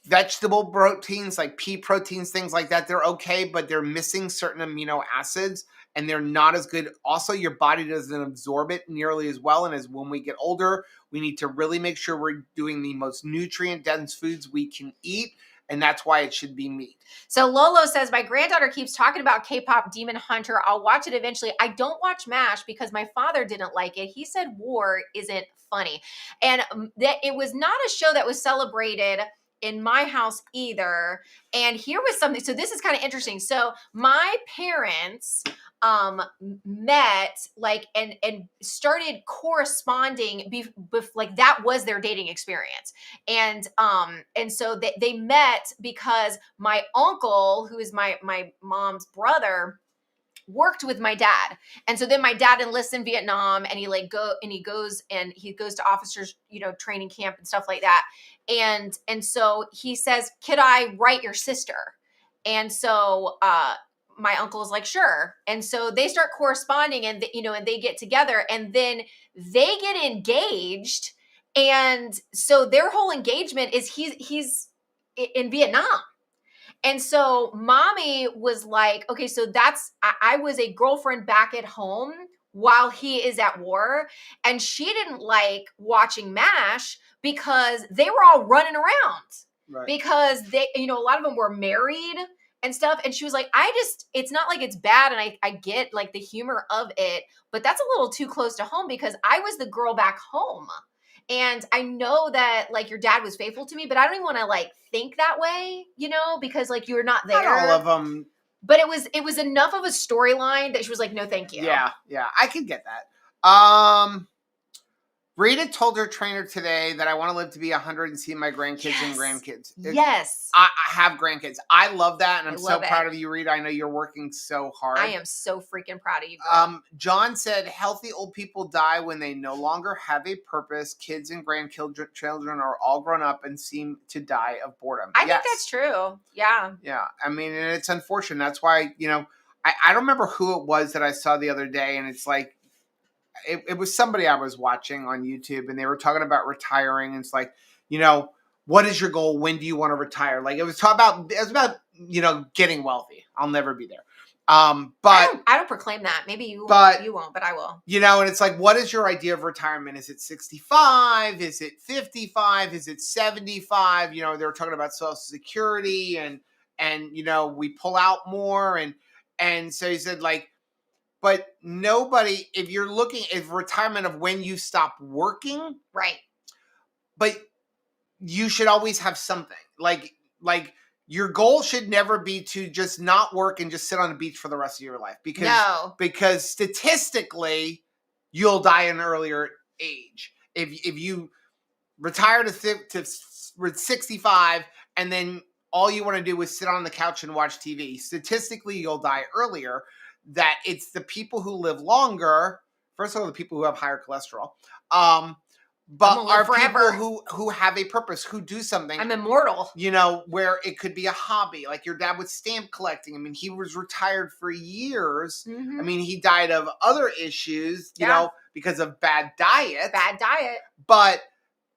Vegetable proteins like pea proteins, things like that, they're okay, but they're missing certain amino acids and they're not as good. Also, your body doesn't absorb it nearly as well. And as when we get older, we need to really make sure we're doing the most nutrient dense foods we can eat. And that's why it should be meat. So Lolo says, my granddaughter keeps talking about K-pop Demon Hunter. I'll watch it eventually. I don't watch MASH because my father didn't like it. He said war isn't funny. And that it was not a show that was celebrated in my house either. And here was something. So this is kind of interesting. So my parents met and started corresponding like that was their dating experience. And so they met because my uncle, who is my mom's brother, worked with my dad. And so then my dad enlists in Vietnam and he goes to officers, training camp and stuff like that. And so he says, could I write your sister? And so, my uncle is like, sure. And so they start corresponding and they get together and then they get engaged. And so their whole engagement is he's in Vietnam. And so mommy was like, okay, so I was a girlfriend back at home while he is at war. And she didn't like watching MASH because they were all running around. Right. Because they, a lot of them were married and stuff. And she was like, it's not like it's bad. And I get like the humor of it, but that's a little too close to home because I was the girl back home. And I know that like your dad was faithful to me, but I don't even want to like think that way, because like you're not there. Not all of them. But it was enough of a storyline that she was like, no, thank you. Yeah. I can get that. Rita told her trainer today that I want to live to be 100 and see my grandkids and grandkids. Yes. I have grandkids. I love that. And I'm so proud it. of you, Rita. I know you're working so hard. I am so freaking proud of you, girl. John said, healthy old people die when they no longer have a purpose. Kids and grandchildren are all grown up and seem to die of boredom. I think that's true. Yeah. Yeah. I mean, and it's unfortunate. That's why, I don't remember who it was that I saw the other day. And it's like, it was somebody I was watching on YouTube and they were talking about retiring. And it's like, what is your goal? When do you want to retire? Like it was about, getting wealthy. I'll never be there. But I don't proclaim that. Maybe you won't, but I will. And it's like, what is your idea of retirement? Is it 65? Is it 55? Is it 75? They were talking about Social Security and we pull out more. And so he said like, but nobody, if you're looking at retirement of when you stop working. Right. But you should always have something like your goal should never be to just not work and just sit on the beach for the rest of your life because statistically you'll die at an earlier age. If you retire to 65, and then all you want to do is sit on the couch and watch TV. Statistically, you'll die earlier. That it's the people who live longer. First of all, the people who have higher cholesterol. But are people who have a purpose, who do something. I'm immortal. You know, where it could be a hobby. Like your dad with stamp collecting. I mean, he was retired for years. Mm-hmm. I mean, he died of other issues, you know, because of bad diet. But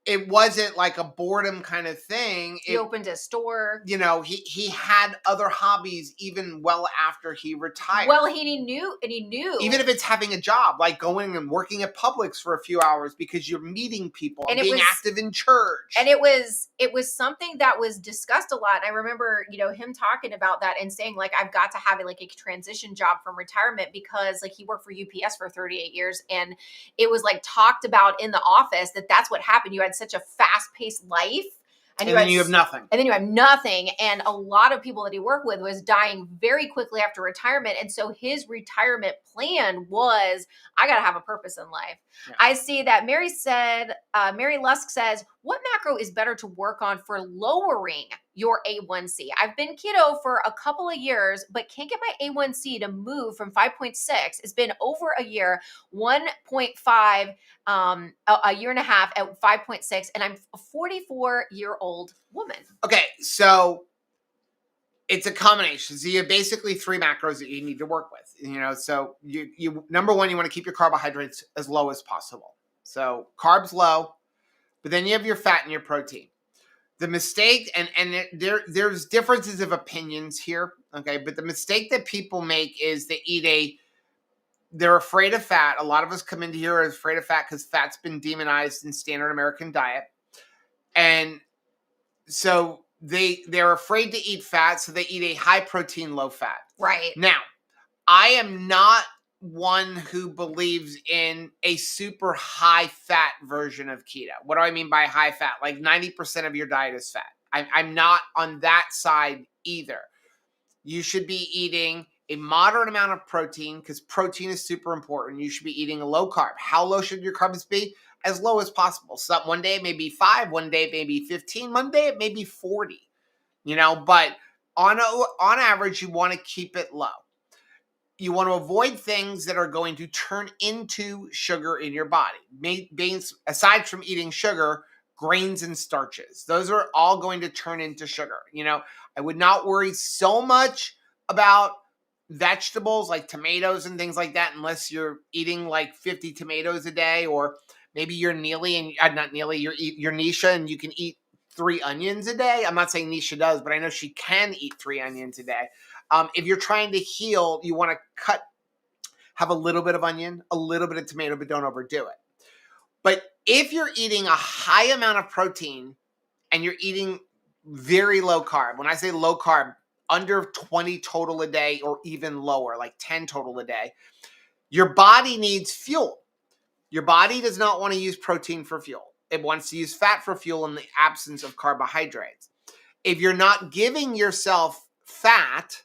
it wasn't like a boredom kind of thing. He opened a store. You know, he had other hobbies even well after he retired. Well, he knew. Even if it's having a job, like going and working at Publix for a few hours because you're meeting people and being active in church. And it was something that was discussed a lot. I remember, you know, him talking about that and saying, like, I've got to have like a transition job from retirement because like he worked for UPS for 38 years. And it was like talked about in the office that that's what happened. You had such a fast-paced life. And then you have nothing. And then you have nothing. And a lot of people that he worked with was dying very quickly after retirement. And so his retirement plan was, I got to have a purpose in life. Yeah. I see that Mary Lusk says, what macro is better to work on for lowering your A1C? I've been keto for a couple of years, but can't get my A1C to move from 5.6. It's been over a year, 1.5, a year and a half at 5.6. And I'm a 44-year-old woman. Okay. So it's a combination. So you have basically 3 macros that you need to work with, you know, so you number one, you want to keep your carbohydrates as low as possible. So carbs low, but then you have your fat and your protein. The mistake, and there's differences of opinions here, okay? But the mistake that people make is they're afraid of fat. A lot of us come into here afraid of fat because fat's been demonized in standard American diet. And so they're afraid to eat fat, so they eat a high protein, low fat. Right. Now, I am not one who believes in a super high fat version of keto. What do I mean by high fat? Like 90% of your diet is fat. I'm not on that side either. You should be eating a moderate amount of protein because protein is super important. You should be eating a low carb. How low should your carbs be? As low as possible. So one day it may be 5, one day it may be 15, one day it may be 40. You know, but on average, you want to keep it low. You want to avoid things that are going to turn into sugar in your body. Aside from eating sugar, grains and starches. Those are all going to turn into sugar. You know, I would not worry so much about vegetables like tomatoes and things like that unless you're eating like 50 tomatoes a day, or maybe you're Neely and not Neely, you're Nisha and you can eat 3 onions a day. I'm not saying Nisha does, but I know she can eat 3 onions a day. If you're trying to heal, you want to have a little bit of onion, a little bit of tomato, but don't overdo it. But if you're eating a high amount of protein and you're eating very low carb, when I say low carb, under 20 total a day or even lower, like 10 total a day, your body needs fuel. Your body does not want to use protein for fuel. It wants to use fat for fuel in the absence of carbohydrates. If you're not giving yourself fat,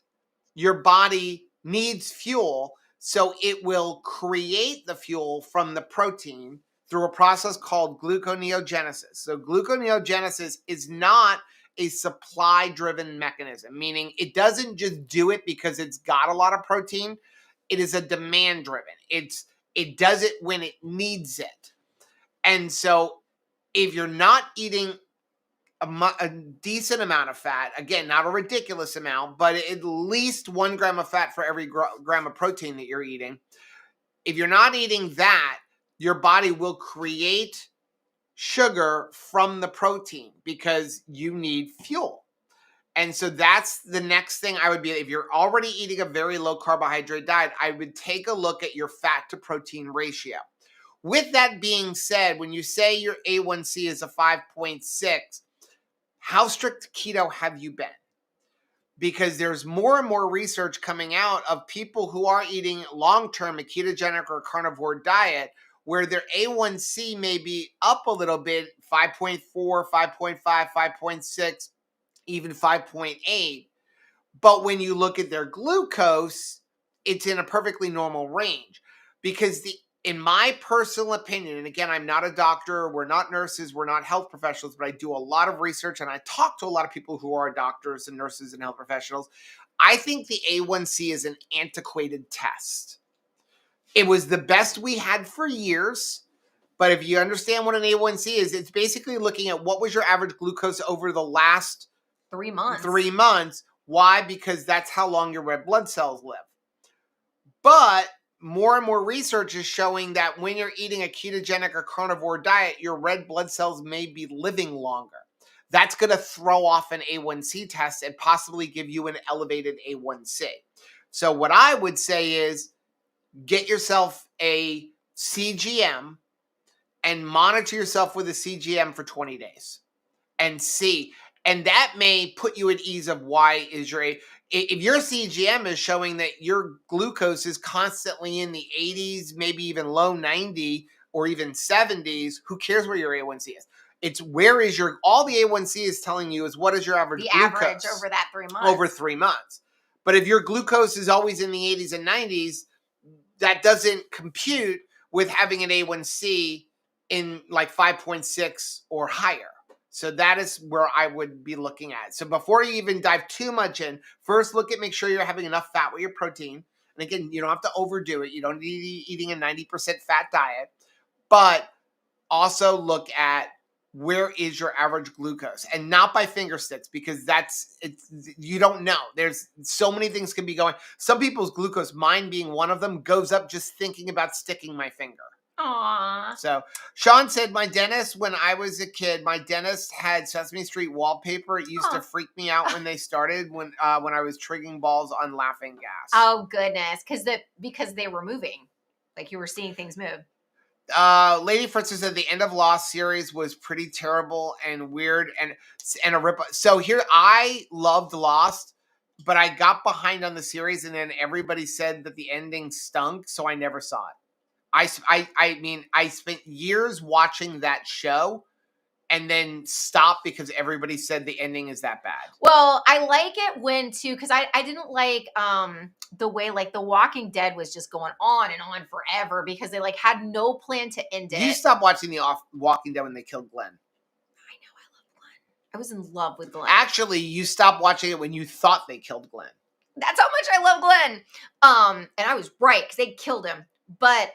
your body needs fuel, so it will create the fuel from the protein through a process called gluconeogenesis. So gluconeogenesis is not a supply-driven mechanism, meaning it doesn't just do it because it's got a lot of protein. It is a demand-driven. It does it when it needs it. And so if you're not eating a decent amount of fat, again, not a ridiculous amount, but at least 1 gram of fat for every gram of protein that you're eating. If you're not eating that, your body will create sugar from the protein because you need fuel. And so that's the next thing I would be, if you're already eating a very low carbohydrate diet, I would take a look at your fat to protein ratio. With that being said, when you say your A1C is a 5.6, how strict keto have you been? Because there's more and more research coming out of people who are eating long-term a ketogenic or carnivore diet where their A1C may be up a little bit, 5.4, 5.5, 5.6, even 5.8. But when you look at their glucose, it's in a perfectly normal range. Because in my personal opinion, and again, I'm not a doctor, we're not nurses, we're not health professionals, but I do a lot of research and I talk to a lot of people who are doctors and nurses and health professionals. I think the A1C is an antiquated test. It was the best we had for years, but if you understand what an A1C is, it's basically looking at what was your average glucose over the last 3 months. 3 months. Why? Because that's how long your red blood cells live. But more and more research is showing that when you're eating a ketogenic or carnivore diet, your red blood cells may be living longer. That's going to throw off an A1C test and possibly give you an elevated A1C. So what I would say is get yourself a CGM and monitor yourself with a CGM for 20 days and see. And that may put you at ease of why is if your CGM is showing that your glucose is constantly in the 80s, maybe even low 90 or even 70s, who cares where your A1C is? It's where is all the A1C is telling you is what is your average glucose. The average over that 3 months. Over 3 months. But if your glucose is always in the 80s and 90s, that doesn't compute with having an A1C in like 5.6 or higher. So that is where I would be looking at. So before you even dive too much in, first make sure you're having enough fat with your protein. And again, you don't have to overdo it. You don't need to be eating a 90% fat diet. But also look at where is your average glucose, and not by finger sticks, because you don't know. There's so many things can be going. Some people's glucose, mine being one of them, goes up just thinking about sticking my finger. Aww. So Sean said, my dentist, when I was a kid, my dentist had Sesame Street wallpaper. It used to freak me out when they started, when I was triggering balls on laughing gas. Oh goodness, because they were moving, like you were seeing things move. Lady Fritzner said the end of Lost series was pretty terrible and weird and a rip. So here, I loved Lost, but I got behind on the series, and then everybody said that the ending stunk, so I never saw it. I mean, I spent years watching that show and then stopped because everybody said the ending is that bad. Well, I like it because I didn't like the way like The Walking Dead was just going on and on forever because they like had no plan to end it. You stopped watching The Walking Dead when they killed Glenn. I know, I love Glenn. I was in love with Glenn. Actually, you stopped watching it when you thought they killed Glenn. That's how much I love Glenn. And I was right because they killed him. But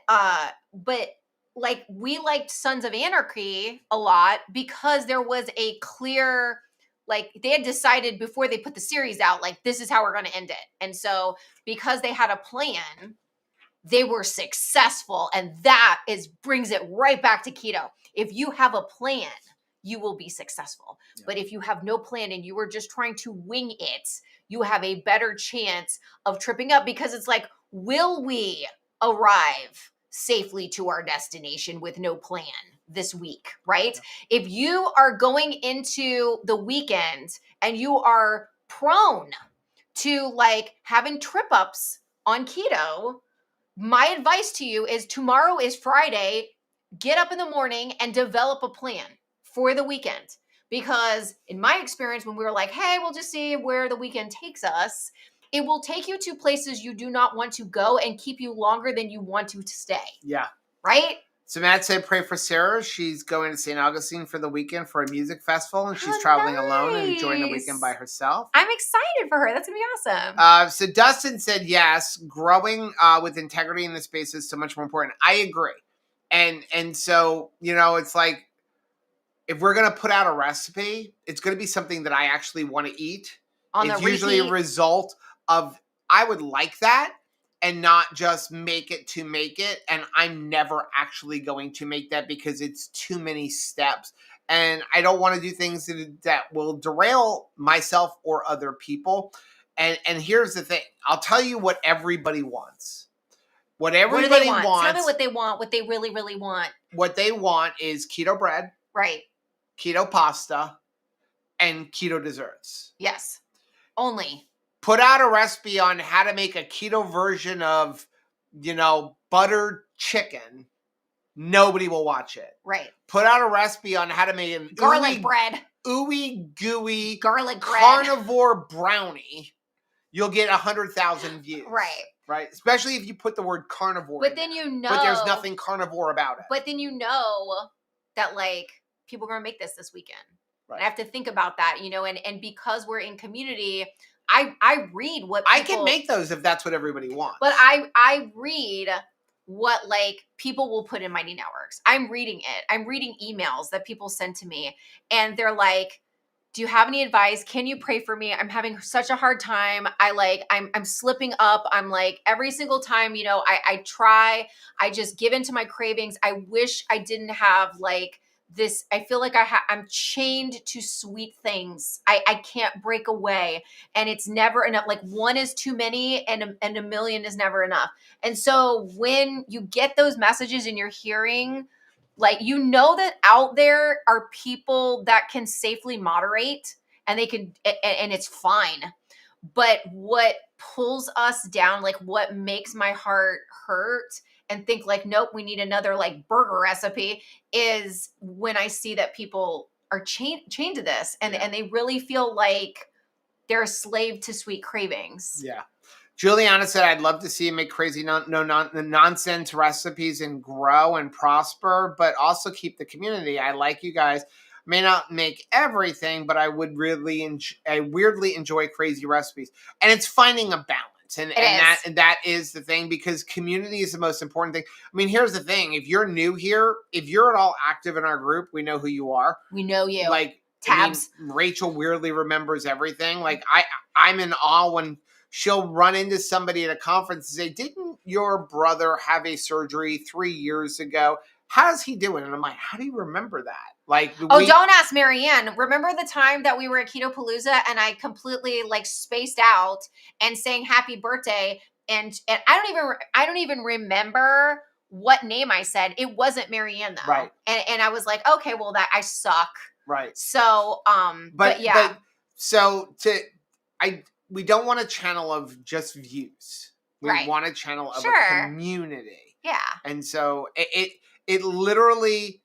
like we liked Sons of Anarchy a lot because there was a clear, like they had decided before they put the series out, like this is how we're going to end it. And so because they had a plan, they were successful. And that brings it right back to keto. If you have a plan, you will be successful. Yeah. But if you have no plan and you are just trying to wing it, you have a better chance of tripping up because it's like, will we arrive safely to our destination with no plan this week, right? Yeah. If you are going into the weekend and you are prone to like having trip ups on keto, my advice to you is tomorrow is Friday. Get up in the morning and develop a plan for the weekend. Because in my experience, when we were like, hey, we'll just see where the weekend takes us, it will take you to places you do not want to go and keep you longer than you want to stay. Yeah. Right? So Matt said, pray for Sarah. She's going to St. Augustine for the weekend for a music festival, and she's traveling alone and enjoying the weekend by herself. I'm excited for her. That's going to be awesome. So Dustin said, yes, growing with integrity in the space is so much more important. I agree. And so, it's like, if we're going to put out a recipe, it's going to be something that I actually want to eat. It's usually a result of, I would like that and not just make it to make it. And I'm never actually going to make that because it's too many steps. And I don't want to do things that will derail myself or other people. And here's the thing. I'll tell you what everybody wants. What everybody wants. Tell me what they want, what they really, really want. What they want is keto bread. Right. Keto pasta, and keto desserts. Yes. Only. Put out a recipe on how to make a keto version of, buttered chicken. Nobody will watch it. Right. Put out a recipe on how to make an garlic bread. Ooey gooey garlic bread. carnivore brownie. You'll get 100,000 views. Right. Right? Especially if you put the word carnivore But in then there. you know. But there's nothing carnivore about it. But then you know that like people are going to make this weekend. Right. And I have to think about that, you know, and because we're in community, I read what people, I can make those if that's what everybody wants. but I read what like people will put in Mighty Networks. I'm reading it. I'm reading emails that people send to me, and they're like, do you have any advice? Can you pray for me? I'm having such a hard time. I'm slipping up. I'm like every single time, you know, I try, I just give into my cravings. I wish I didn't have like this. I feel like I'm chained to sweet things. I can't break away, and it's never enough. Like one is too many and a million is never enough. And so when you get those messages and you're hearing, like, you know that out there are people that can safely moderate and they can, and it's fine. But what pulls us down, like what makes my heart hurt and think like, nope, we need another like burger recipe, is when I see that people are chained to this and they really feel like they're a slave to sweet cravings. Yeah. Juliana said, I'd love to see you make crazy nonsense recipes and grow and prosper, but also keep the community. I like you guys. May not make everything, but I would I weirdly enjoy crazy recipes. And it's finding a balance. And that is the thing, because community is the most important thing. I mean, here's the thing. If you're new here, if you're at all active in our group, we know who you are. We know you. Like, tabs. I mean, Rachel weirdly remembers everything. Like I'm in awe when she'll run into somebody at a conference and say, didn't your brother have a surgery 3 years ago? How's he doing? And I'm like, how do you remember that? Like, don't ask Marianne. Remember the time that we were at Keto Palooza and I completely like spaced out and saying happy birthday, and I don't even remember what name I said. It wasn't Marianne though. Right. And I was like, okay, well that I suck. Right. So but yeah. We don't want a channel of just views. We want a channel of a community. Yeah. And so it literally,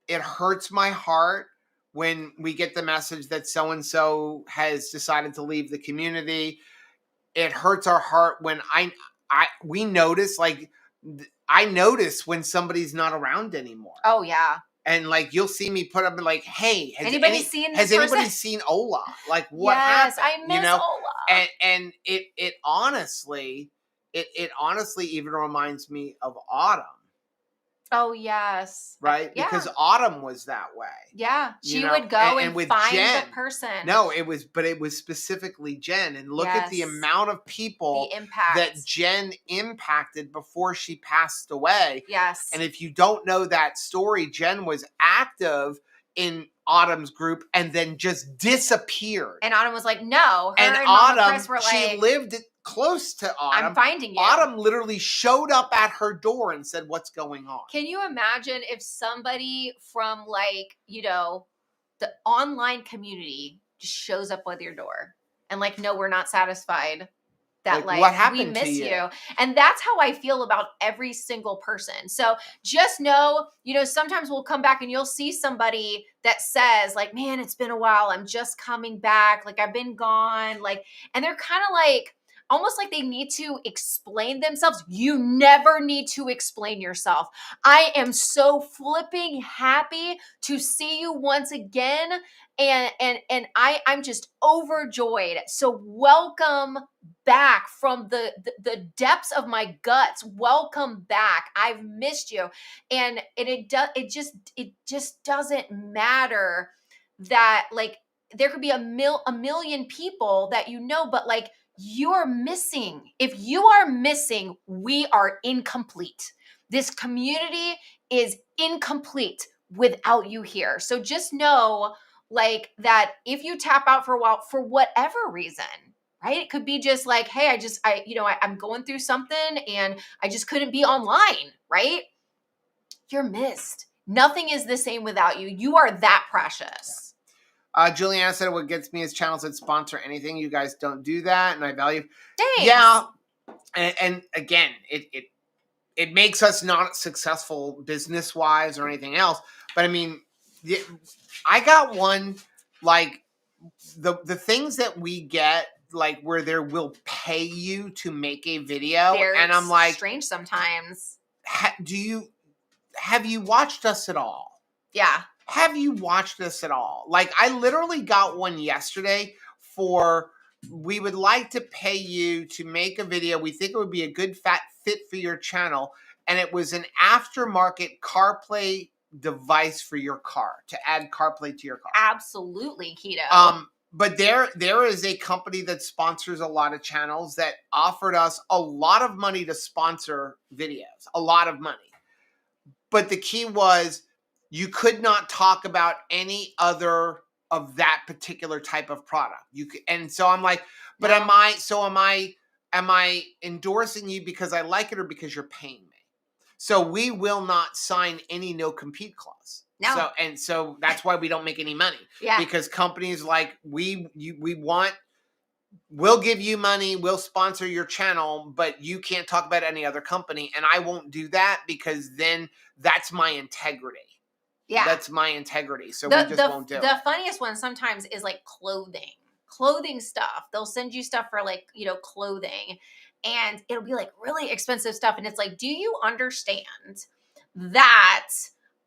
it hurts my heart when we get the message that so-and-so has decided to leave the community. It hurts our heart when we notice, like, I notice when somebody's not around anymore. Oh yeah. And like, you'll see me put up like, hey, has anybody seen Ola? Like, what happened? I miss Ola. And it honestly even reminds me of Autumn. Oh yes. Right? Yeah. Because Autumn was that way. Yeah. She would go and find Jen, the person. No, it was specifically Jen. And look at the amount of people that Jen impacted before she passed away. Yes. And if you don't know that story, Jen was active in Autumn's group and then just disappeared. And Autumn was like, no. And Autumn, she lived close to Autumn. I'm finding you. Autumn literally showed up at her door and said, what's going on? Can you imagine if somebody from like, you know, the online community just shows up at your door and like, no, we're not satisfied. That like what happened we miss to you? And that's how I feel about every single person. So just know, you know, sometimes we'll come back and you'll see somebody that says like, man, it's been a while. I'm just coming back. Like I've been gone. Like, and they're kind of like, almost like they need to explain themselves. You never need to explain yourself. I am so flipping happy to see you once again. And I'm just overjoyed. So welcome back from the depths of my guts. Welcome back. I've missed you. And it just doesn't matter that like there could be a million people that you know, but like you're missing. If you are missing, we are incomplete. This community is incomplete without you here. So just know like that if you tap out for a while, for whatever reason, right? It could be just like, hey, I'm going through something and I just couldn't be online, right? You're missed. Nothing is the same without you. You are that precious. Juliana said, what gets me is channels that sponsor anything. You guys don't do that, and I value. Thanks. Yeah. And again, it makes us not successful business-wise or anything else. But I mean, I got one, like, the things that we get, like where they will pay you to make a video, They're and I'm like, strange sometimes. have you watched us at all? Yeah. Have you watched this at all? Like, I literally got one yesterday for, we would like to pay you to make a video. We think it would be a good fit for your channel. And it was an aftermarket CarPlay device for your car, to add CarPlay to your car. Absolutely, Keto. But there is a company that sponsors a lot of channels that offered us a lot of money to sponsor videos, a lot of money. But the key was, you could not talk about any other of that particular type of product. You could, and so I'm like, but No. am I endorsing you because I like it or because you're paying me? So we will not sign any no compete clause. No. So that's why we don't make any money. Yeah. Because companies like, we'll give you money, we'll sponsor your channel, but you can't talk about any other company. And I won't do that, because then that's my integrity. Yeah. That's my integrity. So we just won't do it. The funniest one sometimes is like clothing stuff. They'll send you stuff for like, clothing, and it'll be like really expensive stuff. And it's like, do you understand that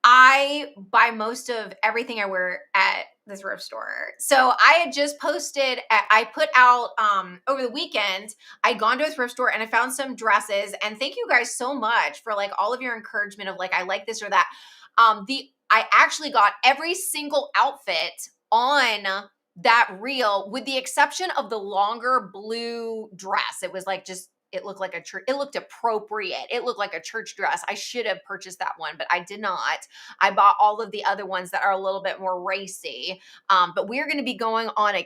I buy most of everything I wear at the thrift store? So I had just posted, I put out over the weekend, I'd gone to a thrift store and I found some dresses, and thank you guys so much for like all of your encouragement of like, I like this or that. I actually got every single outfit on that reel, with the exception of the longer blue dress. It was like it looked like it looked appropriate. It looked like a church dress. I should have purchased that one, but I did not. I bought all of the other ones that are a little bit more racy. But we're going to be going on a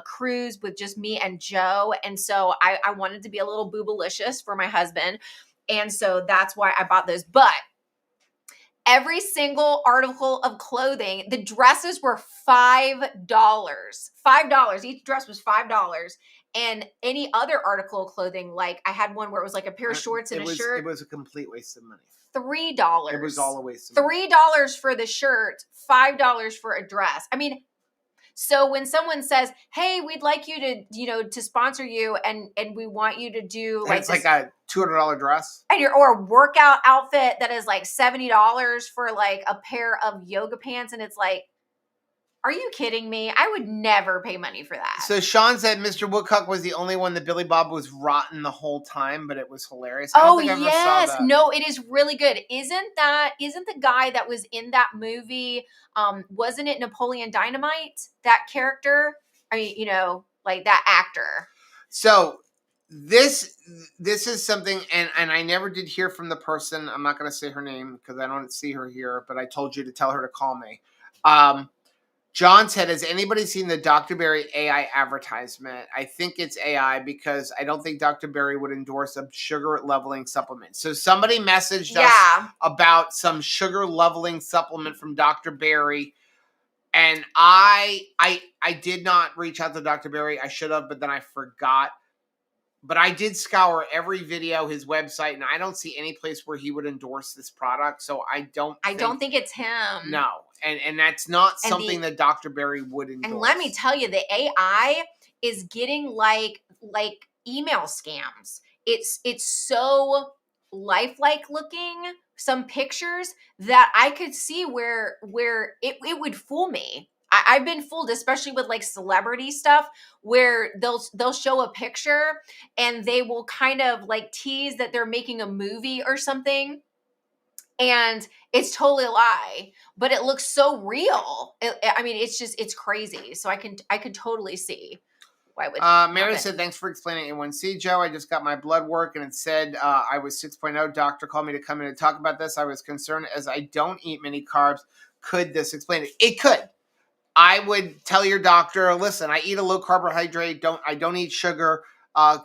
cruise with just me and Joe. And so I wanted to be a little boobalicious for my husband. And so that's why I bought those. But every single article of clothing, the dresses were $5. $5. Each dress was $5. And any other article of clothing, like I had one where it was like a pair of shorts and a shirt. It was a complete waste of money. $3. It was all a waste of money. $3 for the shirt, $5 for a dress. I mean, so when someone says, "Hey, we'd like you to, to sponsor you, and we want you to do like it's like a $200 dress, or a workout outfit that is like $70 for like a pair of yoga pants," and it's like, are you kidding me? I would never pay money for that. So Sean said Mr. Woodcock was the only one that Billy Bob was rotten the whole time, but it was hilarious. Oh yes, no, it is really good. Isn't the guy that was in that movie? Wasn't it Napoleon Dynamite? That character? I mean, like that actor. So this is something, and I never did hear from the person. I'm not going to say her name because I don't see her here, but I told you to tell her to call me. John said, has anybody seen the Dr. Berry AI advertisement? I think it's AI because I don't think Dr. Berry would endorse a sugar leveling supplement. So somebody messaged us about some sugar leveling supplement from Dr. Berry. And I did not reach out to Dr. Berry. I should have, but then I forgot. But I did scour every video, his website, and I don't see any place where he would endorse this product. So I don't think it's him. No. And that's not something that Dr. Berry would endorse. And let me tell you, the AI is getting like email scams. It's so lifelike looking, some pictures that I could see where it would fool me. I've been fooled, especially with like celebrity stuff, where they'll show a picture and they will kind of like tease that they're making a movie or something. And it's totally a lie, but it looks so real. I mean, it's crazy. So I can totally see why it would. Mary said, thanks for explaining A1C, Joe. I just got my blood work and it said I was 6.0. Doctor called me to come in and talk about this. I was concerned as I don't eat many carbs. Could this explain it? It could. I would tell your doctor, listen, I eat a low carbohydrate. I don't eat sugar.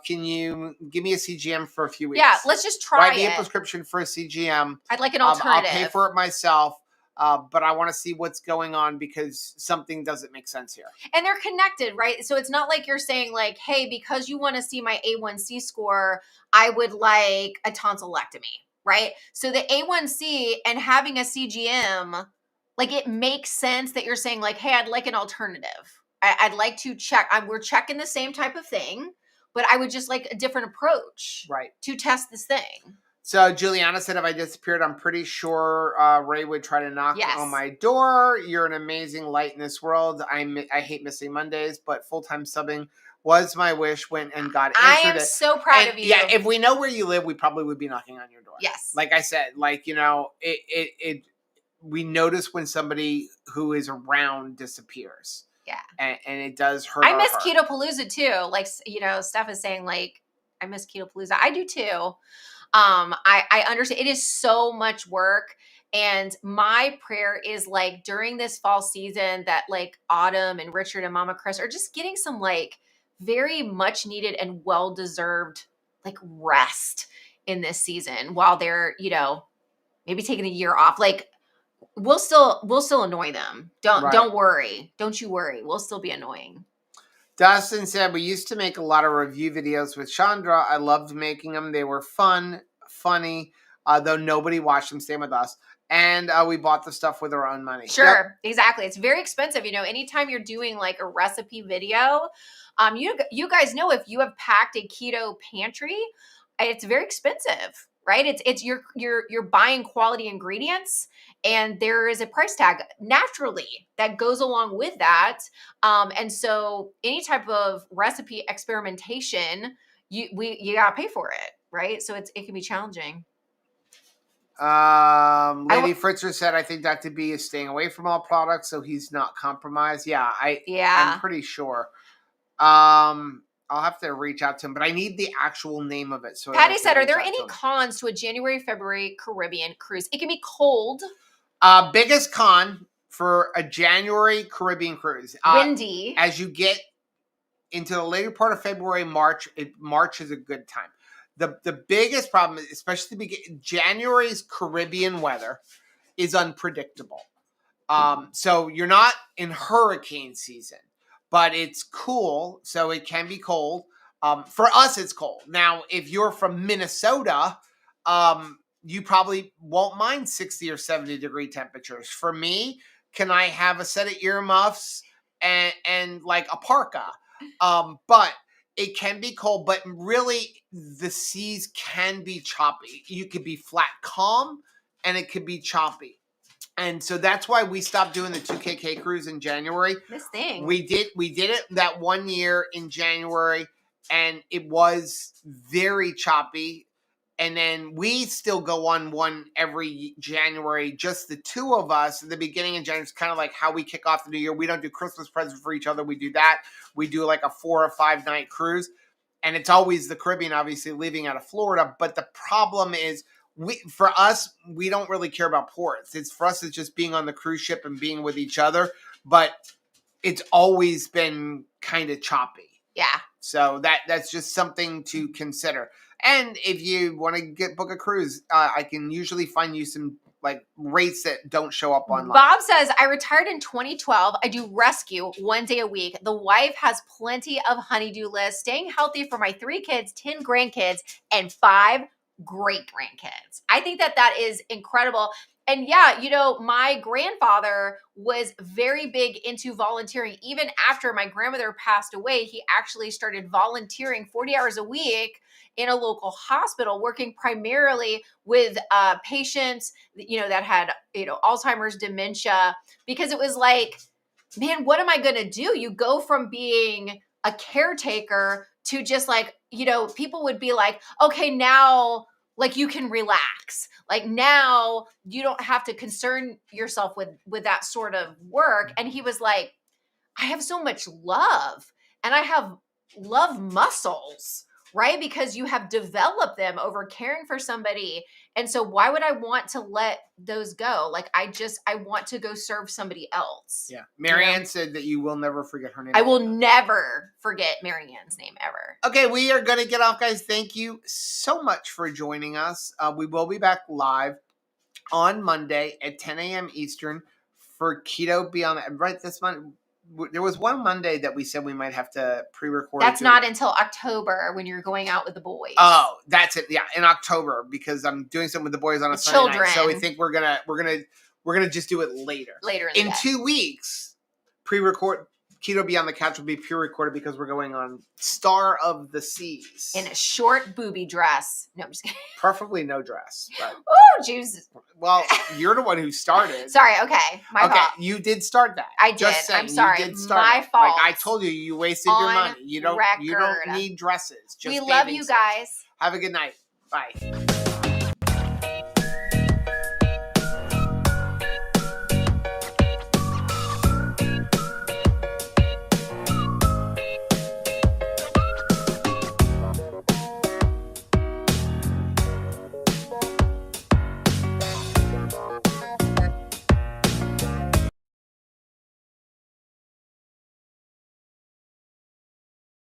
Can you give me a CGM for a few weeks? Yeah, let's just try Write me a prescription for a CGM. I'd like an alternative. I'll pay for it myself, but I want to see what's going on because something doesn't make sense here. And they're connected, right? So it's not like you're saying like, hey, because you want to see my A1C score, I would like a tonsillectomy, right? So the A1C and having a CGM, like it makes sense that you're saying like, hey, I'd like an alternative. I'd like to check. We're checking the same type of thing, but I would just like a different approach, Right. to test this thing. So Juliana said, if I disappeared, I'm pretty sure Ray would try to knock Yes. on my door. You're an amazing light in this world. I hate missing Mondays, but full-time subbing was my wish when and God answered I am it. so proud of you. Yeah, if we know where you live, we probably would be knocking on your door. Yes. Like I said, like, you know, we notice when somebody who is around disappears. Yeah. And it does hurt. I miss Keto Palooza too. Like, you know, Steph is saying, like, I miss Keto Palooza. I do too. I understand it is so much work. And my prayer is like during this fall season that like Autumn and Richard and Mama Chris are just getting some like very much needed and well-deserved like rest in this season while they're, you know, maybe taking a year off. Like we'll still annoy them. Don't worry. Don't you worry. We'll still be annoying. Dustin said, we used to make a lot of review videos with Chandra. I loved making them. They were funny, though nobody watched them. Same with us. And we bought the stuff with our own money. Sure, exactly. It's very expensive. You know, anytime you're doing like a recipe video, you guys know if you have packed a keto pantry, it's very expensive, right? It's you're buying quality ingredients, and there is a price tag naturally that goes along with that. And so any type of recipe experimentation, you gotta pay for it, right? So it can be challenging. Lady Fritzer said, I think Dr. B is staying away from all products, so he's not compromised. Yeah, I'm pretty sure. I'll have to reach out to him, but I need the actual name of it. So Patty said, are there any cons to a January, February Caribbean cruise? It can be cold. Biggest con for a January Caribbean cruise. Windy. As you get into the later part of February, March is a good time. The biggest problem, especially January's Caribbean weather, is unpredictable. So you're not in hurricane season, but it's cool, so it can be cold. For us, it's cold. Now, if you're from Minnesota, you probably won't mind 60 or 70 degree temperatures. For me, can I have a set of earmuffs and like a parka? But it can be cold, but really the seas can be choppy. You could be flat calm and it could be choppy. And so that's why we stopped doing the 2KK cruise in January. This thing. We did it that one year in January, and it was very choppy. And then we still go on one every January, just the two of us. At the beginning of January, it's kind of like how we kick off the new year. We don't do Christmas presents for each other. We do that. We do like a 4 or 5 night cruise. And it's always the Caribbean, obviously, leaving out of Florida. But the problem is, for us, we don't really care about ports. It's just being on the cruise ship and being with each other. But it's always been kind of choppy. Yeah. So that's just something to consider. And if you want to book a cruise, I can usually find you some like rates that don't show up online. Bob says, I retired in 2012. I do rescue 1 day a week. The wife has plenty of honeydew lists, staying healthy for my 3 kids, 10 grandkids, and 5 great grandkids. I think that is incredible. And yeah, you know, my grandfather was very big into volunteering. Even after my grandmother passed away, he actually started volunteering 40 hours a week in a local hospital, working primarily with patients, you know, that had, you know, Alzheimer's, dementia, because it was like, man, what am I going to do? You go from being a caretaker to just like, you know, people would be like, okay, now like you can relax. Like now you don't have to concern yourself with that sort of work. And he was like, I have so much love and I have love muscles, right? Because you have developed them over caring for somebody. And so why would I want to let those go? Like I want to go serve somebody else. Yeah. Marianne said that you will never forget her name. I will never forget Marianne's name ever. Okay, we are going to get off, guys. Thank you so much for joining us. We will be back live on Monday at 10 a.m. Eastern for Keto Beyond. Right this month. There was one Monday that we said we might have to pre-record. That's not until October when you're going out with the boys. Oh, that's it. Yeah, in October because I'm doing something with the boys on a Sunday night. So we think we're gonna just do it later. Later in 2 weeks. Pre-record Keto Beyond the Couch will be pre-recorded because we're going on Star of the Seas. In a short booby dress. No, I'm just kidding. Preferably no dress. But, Ooh, Jesus. well, you're the one who started. Sorry, okay. My fault. You did start that. I did. Just saying, I'm sorry. You did start My it. fault. Like I told you, you wasted your money. You don't record. need dresses. Just we love you suits. guys. Have a good night. Bye.